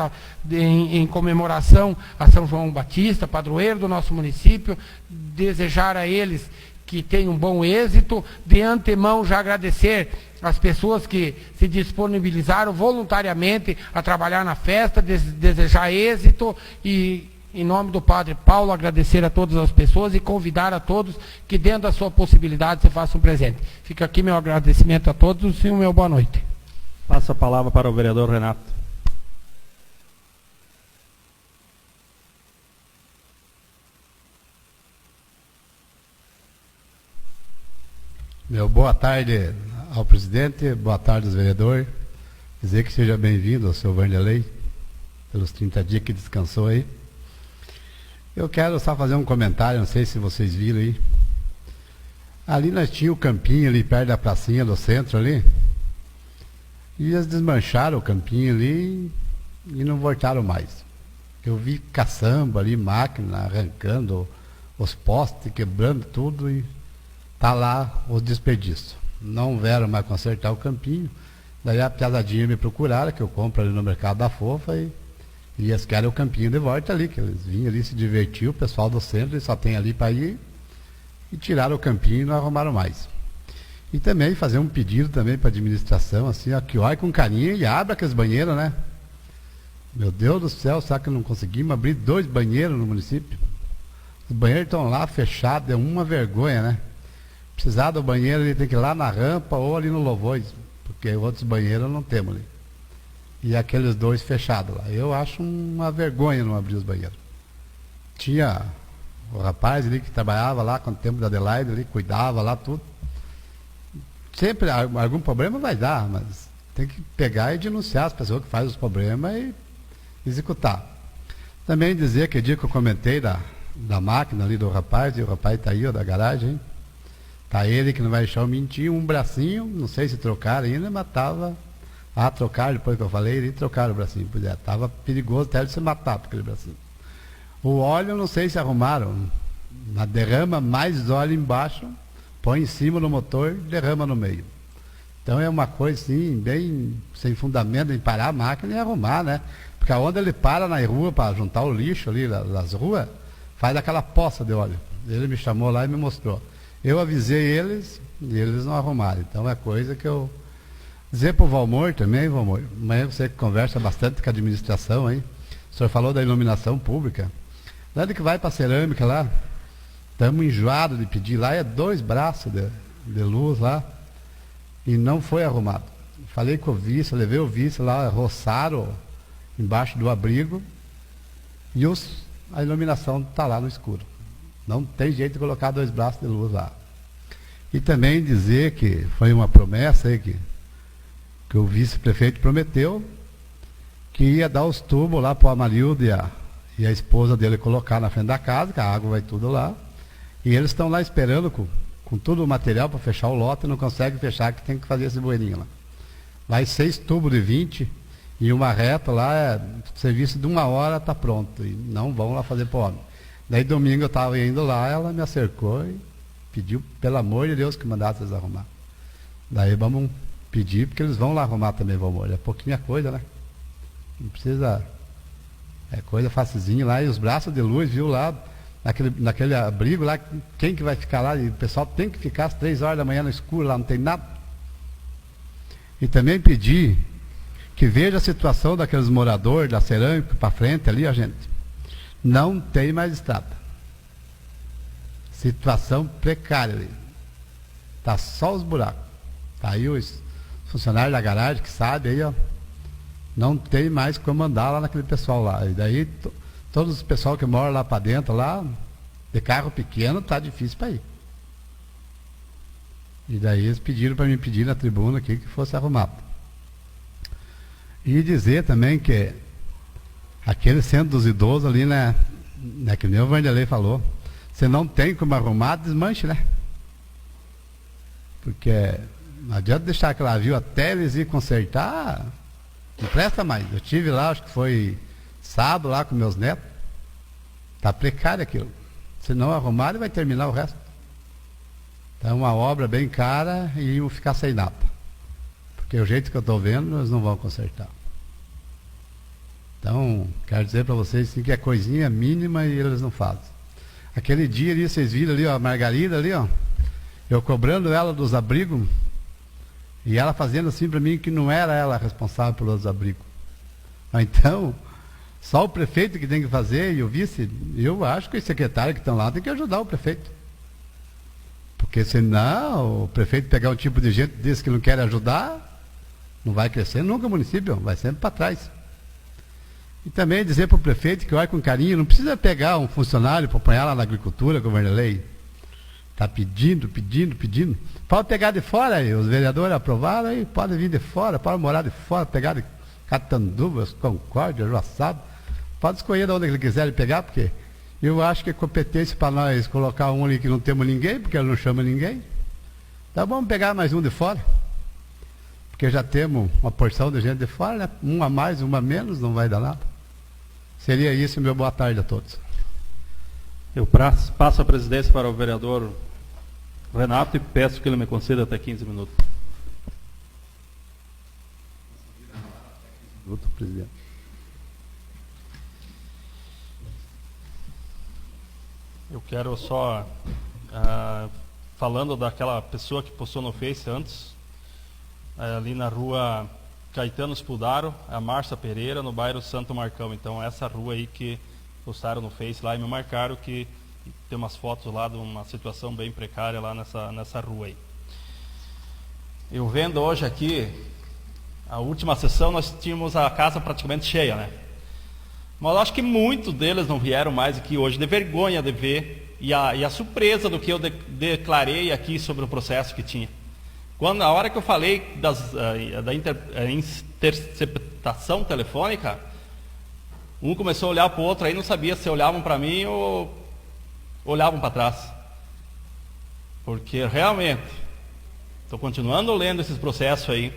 Speaker 9: em comemoração a São João Batista, padroeiro do nosso município. Desejar a eles que tenham um bom êxito. De antemão, já agradecer as pessoas que se disponibilizaram voluntariamente a trabalhar na festa, desejar êxito e, em nome do Padre Paulo, agradecer a todas as pessoas e convidar a todos que, dentro da sua possibilidade, se façam presente. Fica aqui meu agradecimento a todos e o meu boa noite.
Speaker 8: Passo a palavra para o vereador Renato.
Speaker 10: Meu boa tarde ao presidente, boa tarde aos vereadores. Dizer que seja bem-vindo ao seu Vanderlei, pelos 30 dias que descansou aí. Eu quero só fazer um comentário, não sei se vocês viram aí. Ali nós tínhamos o campinho ali perto da pracinha do centro ali. E eles desmancharam o campinho ali e não voltaram mais. Eu vi caçamba ali, máquina arrancando os postes, quebrando tudo e está lá os desperdícios. Não vieram mais consertar o campinho. Daí a piazadinha me procuraram, que eu compro ali no Mercado da Fofa, e eles querem o campinho de volta ali, que eles vinham ali se divertir, o pessoal do centro, eles só tem ali para ir, e tiraram o campinho e não arrumaram mais. E também fazer um pedido também para a administração, assim, ó, que olhe com carinho e abra aqueles banheiros, né? Meu Deus do céu, será que não conseguimos abrir 2 banheiros no município? Os banheiros estão lá fechados, é uma vergonha, né? Precisar do banheiro, ele tem que ir lá na rampa ou ali no Louvões, porque outros banheiros não temos ali. E aqueles 2 fechados lá. Eu acho uma vergonha não abrir os banheiros. Tinha o rapaz ali que trabalhava lá com o tempo da Adelaide, ali, cuidava lá tudo. Sempre algum problema vai dar, mas tem que pegar e denunciar as pessoas que fazem os problemas e executar. Também dizer que o dia que eu comentei da máquina ali do rapaz, e o rapaz está aí, ó, da garagem, hein? Tá ele que não vai deixar eu mentir, um bracinho, não sei se trocaram ainda, mas estava a trocar, depois que eu falei, ele trocaram o bracinho. Pois é, estava perigoso até ele se matar por aquele bracinho. O óleo, não sei se arrumaram. Na derrama mais óleo embaixo, põe em cima do motor, derrama no meio. Então é uma coisa assim, bem sem fundamento, em parar a máquina e arrumar, né? Porque onde ele para na rua para juntar o lixo ali nas ruas, faz aquela poça de óleo. Ele me chamou lá e me mostrou. Eu avisei eles e eles não arrumaram. Então é coisa que eu... Dizer para o Valmor também, Valmor, amanhã você que conversa bastante com a administração aí, o senhor falou da iluminação pública. Lá de que vai para a cerâmica lá, estamos enjoados de pedir lá, é 2 braços de luz lá, e não foi arrumado. Falei com o vice, levei o vice lá, roçaram embaixo do abrigo, e a iluminação está lá no escuro. Não tem jeito de colocar 2 braços de luz lá. E também dizer que foi uma promessa aí que o vice-prefeito prometeu que ia dar os tubos lá para o Amarildo e a esposa dele colocar na frente da casa, que a água vai tudo lá. E eles estão lá esperando com todo o material para fechar o lote, e não conseguem fechar, que tem que fazer esse bueirinho lá. Vai 6 tubos de 20 e uma reta lá, serviço de 1 hora está pronto. E não vão lá fazer para o homem. Daí domingo eu estava indo lá, ela me acercou e pediu, pelo amor de Deus, que mandasse eles arrumar. Daí vamos pedir, porque eles vão lá arrumar também, Valmor. É pouquinha coisa, né? Não precisa... É coisa facezinha lá, e os braços de luz, viu, lá, naquele abrigo lá, quem que vai ficar lá? E o pessoal tem que ficar às 3 horas da manhã no escuro lá, não tem nada. E também pedir que veja a situação daqueles moradores da cerâmica para frente ali, a gente. Não tem mais estrada. Situação precária ali. Está só os buracos. Está aí os funcionários da garagem que sabem aí, ó. Não tem mais como andar lá naquele pessoal lá. E daí, todos os pessoal que mora lá para dentro, lá, de carro pequeno, está difícil para ir. E daí eles pediram para mim pedir na tribuna aqui que fosse arrumado. E dizer também que aquele centro dos idosos ali, né, que nem o Vanderlei falou, você não tem como arrumar, desmanche, né? Porque não adianta deixar aquela via até eles ir consertar, não presta mais. Eu tive lá, acho que foi sábado lá com meus netos, está precário aquilo. Se não arrumar, ele vai terminar o resto. Então é uma obra bem cara e iam ficar sem nada. Porque o jeito que eu estou vendo, eles não vão consertar. Então, quero dizer para vocês assim, que é coisinha mínima e eles não fazem. Aquele dia ali, vocês viram ali, ó, a Margarida ali, ó, eu cobrando ela dos abrigos, e ela fazendo assim para mim que não era ela responsável pelos abrigos. Então, só o prefeito que tem que fazer, e o vice, eu acho que os secretários que estão lá tem que ajudar o prefeito. Porque senão o prefeito pegar um tipo de gente desse que não quer ajudar, não vai crescer nunca o município, vai sempre para trás. E também dizer para o prefeito que olha com carinho, não precisa pegar um funcionário para apanhar lá na agricultura, como a lei. Está pedindo. Pode pegar de fora aí, os vereadores aprovaram aí, pode vir de fora, pode morar de fora, pegar de Catanduvas, Concórdia, Joaçaba, pode escolher de onde ele quiser pegar, porque eu acho que é competência para nós colocar um ali que não temos ninguém, porque ele não chama ninguém. Então vamos pegar mais um de fora. Porque já temos uma porção de gente de fora, né? Um a mais, uma a menos, não vai dar nada. Seria isso, meu boa tarde a todos.
Speaker 8: Eu passo a presidência para o vereador Renato e peço que ele me conceda até 15 minutos.
Speaker 10: Presidente.
Speaker 2: Eu quero só, falando daquela pessoa que postou no Face antes, ali na rua Caetano Spudaro, a Márcia Pereira, no bairro Santo Marcão. Então, essa rua aí que postaram no Face lá e me marcaram, que tem umas fotos lá de uma situação bem precária lá nessa rua aí. Eu vendo hoje aqui, a última sessão nós tínhamos a casa praticamente cheia, né? Mas eu acho que muitos deles não vieram mais aqui hoje, de vergonha de ver, e a surpresa do que eu declarei aqui sobre o processo que tinha. A hora que eu falei da interceptação telefônica, um começou a olhar para o outro, aí não sabia se olhavam para mim ou olhavam para trás. Porque realmente, estou continuando lendo esses processos aí,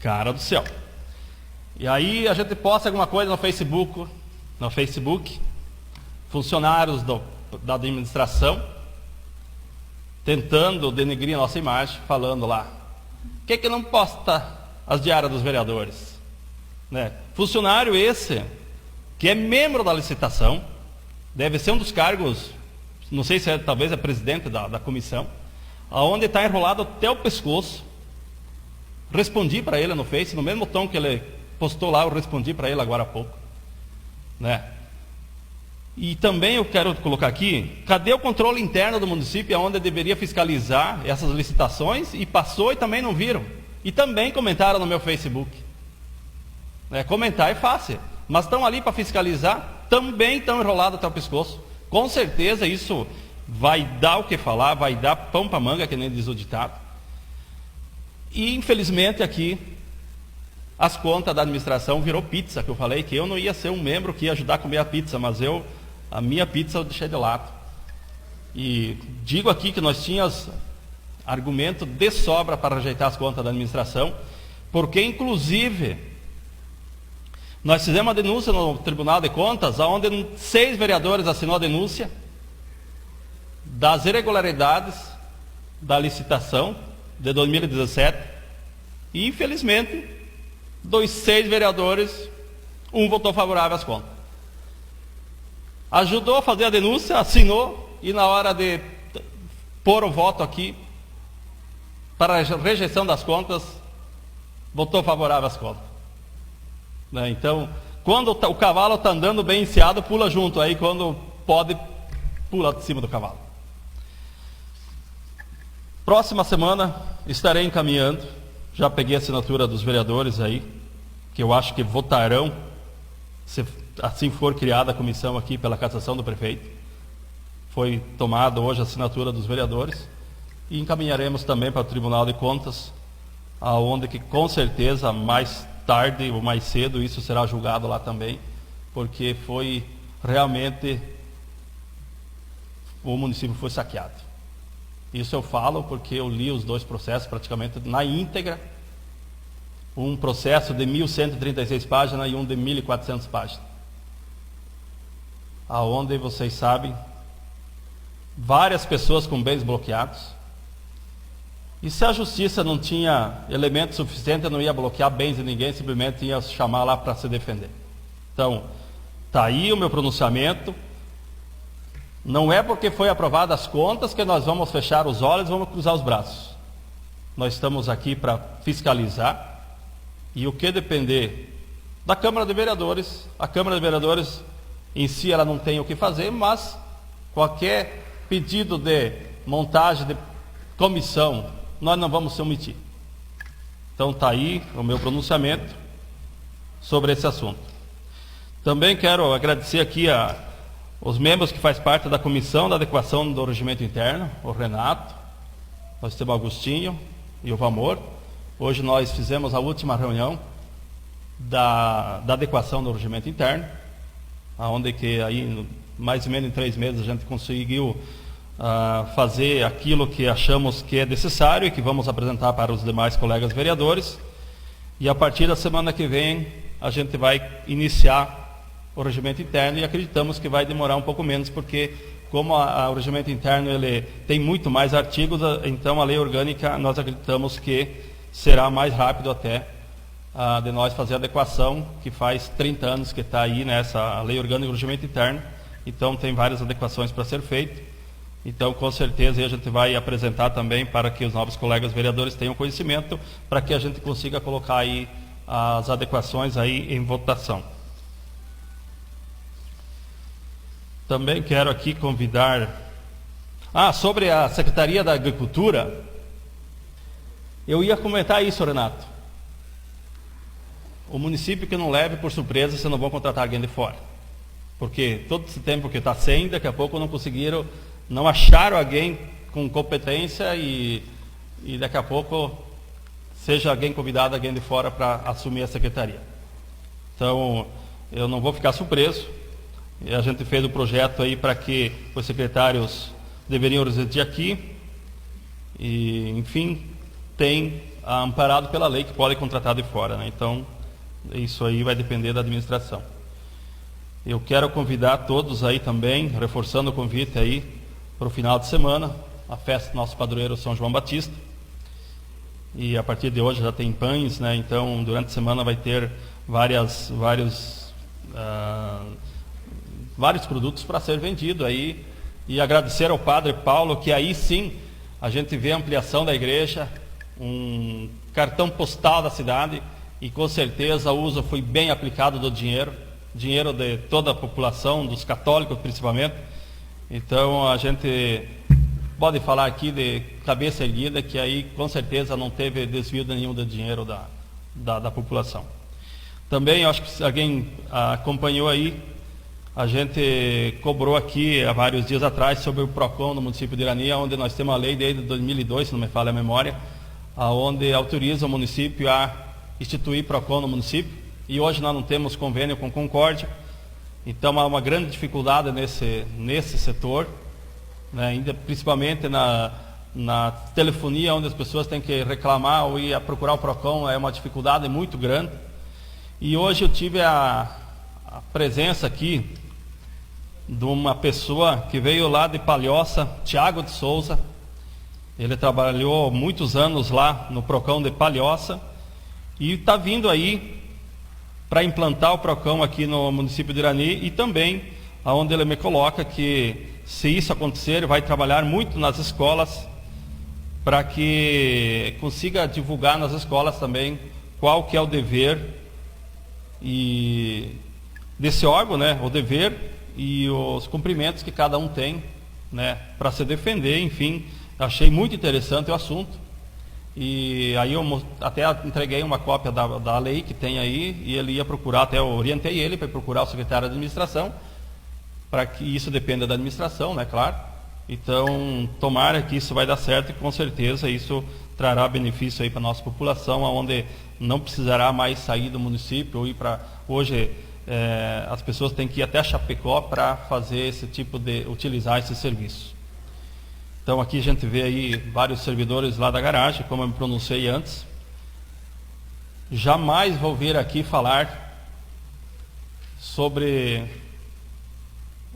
Speaker 2: cara do céu. E aí a gente posta alguma coisa no Facebook, funcionários da administração, tentando denegrir a nossa imagem, falando lá. Por que não posta as diárias dos vereadores? Né? Funcionário esse, que é membro da licitação, deve ser um dos cargos, não sei se talvez é presidente da comissão, aonde está enrolado até o pescoço. Respondi para ele no Face, no mesmo tom que ele postou lá, eu respondi para ele agora há pouco. Né? E também eu quero colocar aqui, cadê o controle interno do município, onde deveria fiscalizar essas licitações, e passou e também não viram. E também comentaram no meu Facebook. Comentar é fácil, mas estão ali para fiscalizar, também estão enrolados até o pescoço. Com certeza isso vai dar o que falar, vai dar pão para manga, que nem diz o ditado. E infelizmente aqui, as contas da administração virou pizza, que eu falei que eu não ia ser um membro que ia ajudar a comer a pizza, mas a minha pizza eu deixei de lado. E digo aqui que nós tínhamos argumento de sobra para rejeitar as contas da administração, porque inclusive nós fizemos uma denúncia no Tribunal de Contas, onde 6 vereadores assinou a denúncia das irregularidades da licitação de 2017, e infelizmente dos 6 vereadores, um votou favorável às contas. Ajudou a fazer a denúncia, assinou, e na hora de pôr o voto aqui para a rejeição das contas, votou favorável às contas. Né? Então, quando o cavalo está andando bem enseado, pula junto, aí quando pode, pula de cima do cavalo. Próxima semana estarei encaminhando, já peguei a assinatura dos vereadores aí, que eu acho que votarão, se assim for criada a comissão aqui pela cassação do prefeito. Foi tomada hoje a assinatura dos vereadores, e encaminharemos também para o Tribunal de Contas, aonde que com certeza mais tarde ou mais cedo isso será julgado lá também, porque foi realmente, o município foi saqueado. Isso eu falo porque eu li os 2 processos praticamente na íntegra, um processo de 1.136 páginas e um de 1.400 páginas, aonde vocês sabem, várias pessoas com bens bloqueados, E se a justiça não tinha elemento suficiente, não ia bloquear bens de ninguém, simplesmente ia chamar lá para se defender. Então, está aí o meu pronunciamento. Não é porque foi aprovadas as contas que nós vamos fechar os olhos e vamos cruzar os braços. Nós estamos aqui para fiscalizar, e o que depender da Câmara de Vereadores, a Câmara de Vereadores em si ela não tem o que fazer, mas qualquer pedido de montagem de comissão, nós não vamos se omitir. Então está aí o meu pronunciamento sobre esse assunto. Também quero agradecer aqui os membros que fazem parte da Comissão da Adequação do Regimento Interno, o Renato, nós temos o Agostinho e o Vamor. Hoje nós fizemos a última reunião da adequação do regimento interno, onde que aí mais ou menos em 3 meses a gente conseguiu fazer aquilo que achamos que é necessário e que vamos apresentar para os demais colegas vereadores. E a partir da semana que vem a gente vai iniciar o regimento interno, e acreditamos que vai demorar um pouco menos, porque como o regimento interno ele tem muito mais artigos, então a lei orgânica nós acreditamos que será mais rápido até de nós fazer a adequação, que faz 30 anos que está aí nessa lei orgânica do regimento interno, então tem várias adequações para ser feito. Então com certeza a gente vai apresentar também para que os novos colegas vereadores tenham conhecimento, para que a gente consiga colocar aí as adequações aí em votação. Também quero aqui convidar sobre a Secretaria da Agricultura. Eu ia comentar isso, Renato. O município que não leve por surpresa, vocês não vão contratar alguém de fora. Porque todo esse tempo que está sem, daqui a pouco não acharam alguém com competência e daqui a pouco seja alguém convidado, alguém de fora para assumir a secretaria. Então, eu não vou ficar surpreso. E a gente fez o projeto aí para que os secretários deveriam residir aqui e, enfim, tem amparado pela lei que pode contratar de fora, né? Então, isso aí vai depender da administração. Eu quero convidar todos aí também, reforçando o convite aí para o final de semana, a festa do nosso padroeiro São João Batista. E a partir de hoje já tem pães, né? Então, durante a semana vai ter vários produtos para ser vendido aí, e agradecer ao Padre Paulo, que aí sim a gente vê a ampliação da igreja, um cartão postal da cidade, e com certeza o uso foi bem aplicado do dinheiro de toda a população, dos católicos principalmente. Então a gente pode falar aqui de cabeça erguida que aí com certeza não teve desvio nenhum do dinheiro da população. Também acho que alguém acompanhou aí, a gente cobrou aqui há vários dias atrás sobre o PROCON no município de Irani, onde nós temos a lei desde 2002, se não me falha a memória, onde autoriza o município a instituir PROCON no município, e hoje nós não temos convênio com Concórdia, então há uma grande dificuldade nesse setor, né, ainda principalmente na telefonia, onde as pessoas têm que reclamar ou ir a procurar o PROCON, é uma dificuldade muito grande. E hoje eu tive a presença aqui de uma pessoa que veio lá de Palhoça, Tiago de Souza. Ele trabalhou muitos anos lá no PROCON de Palhoça e está vindo aí para implantar o PROCON aqui no município de Irani, e também aonde ele me coloca que, se isso acontecer, ele vai trabalhar muito nas escolas para que consiga divulgar nas escolas também qual que é o dever e desse órgão, né, o dever e os cumprimentos que cada um tem, né, para se defender. Enfim, achei muito interessante o assunto, e aí eu até entreguei uma cópia da lei que tem aí, e ele ia procurar, até eu orientei ele para procurar o secretário de administração, para que isso dependa da administração, né, claro. Então, tomara que isso vai dar certo, e com certeza isso trará benefício aí para a nossa população, onde não precisará mais sair do município ou ir para... Hoje as pessoas têm que ir até Chapecó para fazer esse tipo de... utilizar esse serviço. Então aqui a gente vê aí vários servidores lá da garagem, como eu me pronunciei antes. Jamais vou vir aqui falar sobre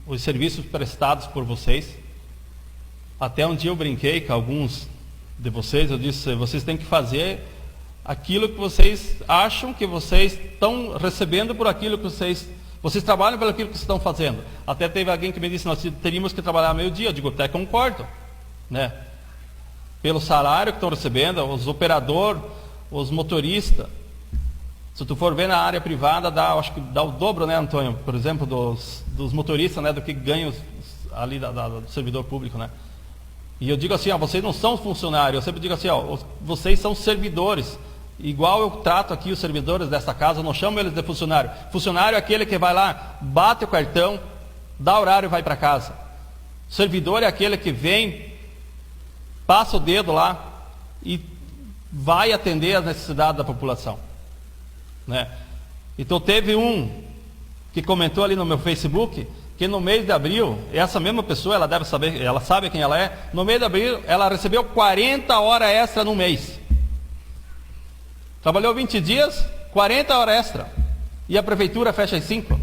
Speaker 2: os serviços prestados por vocês. Até um dia eu brinquei com alguns de vocês, eu disse, vocês têm que fazer aquilo que vocês acham que vocês estão recebendo por aquilo que vocês trabalham pelo aquilo que vocês estão fazendo. Até teve alguém que me disse, nós teríamos que trabalhar meio-dia. Eu digo, até concordo, né? Pelo salário que estão recebendo, os operadores, os motoristas. Se tu for ver na área privada, acho que dá o dobro, né, Antônio? Por exemplo, dos motoristas, né, do que ganham ali do servidor público, né? E eu digo assim, vocês não são funcionários. Eu sempre digo assim, vocês são servidores. Igual eu trato aqui os servidores desta casa, eu não chamo eles de funcionário. Funcionário é aquele que vai lá, bate o cartão, dá horário e vai para casa. Servidor é aquele que vem, passa o dedo lá e vai atender as necessidades da população, né? Então teve um que comentou ali no meu Facebook que no mês de abril, essa mesma pessoa, ela deve saber, ela sabe quem ela é, no mês de abril ela recebeu 40 horas extra no mês. Trabalhou 20 dias, 40 horas extra. E a prefeitura fecha às 5.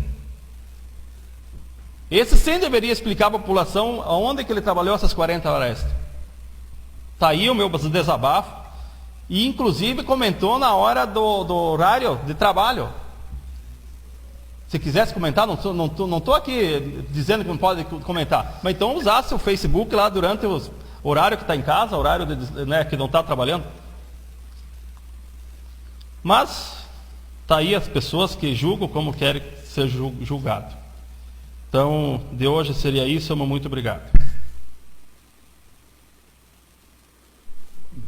Speaker 2: Esse sim deveria explicar à população aonde que ele trabalhou essas 40 horas extra. Está aí o meu desabafo. E inclusive comentou na hora do horário de trabalho. Se quisesse comentar, não estou aqui dizendo que não pode comentar. Mas então usasse o Facebook lá durante o horário que está em casa, horário que não está trabalhando. Mas está aí as pessoas que julgam como querem ser julgado. Então, de hoje seria isso. Muito obrigado.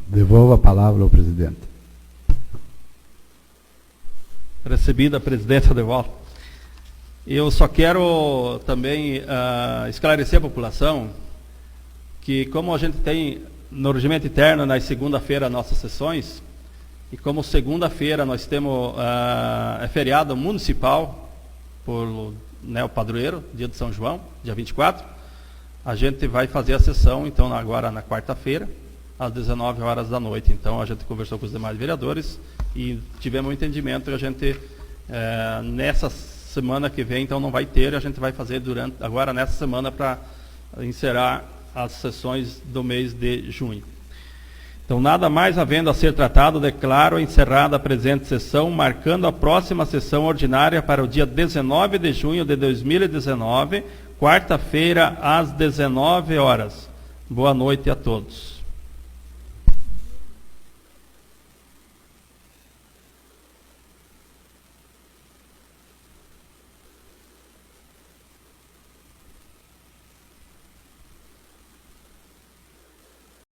Speaker 10: Devolvo a palavra ao presidente.
Speaker 2: Recebida a presidência de volta. Eu só quero também esclarecer a população que, como a gente tem no regimento interno, nas segunda-feira, nossas sessões, e como segunda-feira nós temos feriado municipal, por o padroeiro, dia de São João, dia 24, a gente vai fazer a sessão, então, agora na quarta-feira, às 19 horas da noite. Então, a gente conversou com os demais vereadores e tivemos um entendimento que a gente, nessa semana que vem, então, não vai ter, a gente vai fazer agora nessa semana para encerrar as sessões do mês de junho. Então, nada mais havendo a ser tratado, declaro encerrada a presente sessão, marcando a próxima sessão ordinária para o dia 19 de junho de 2019, quarta-feira, às 19 horas. Boa noite a todos.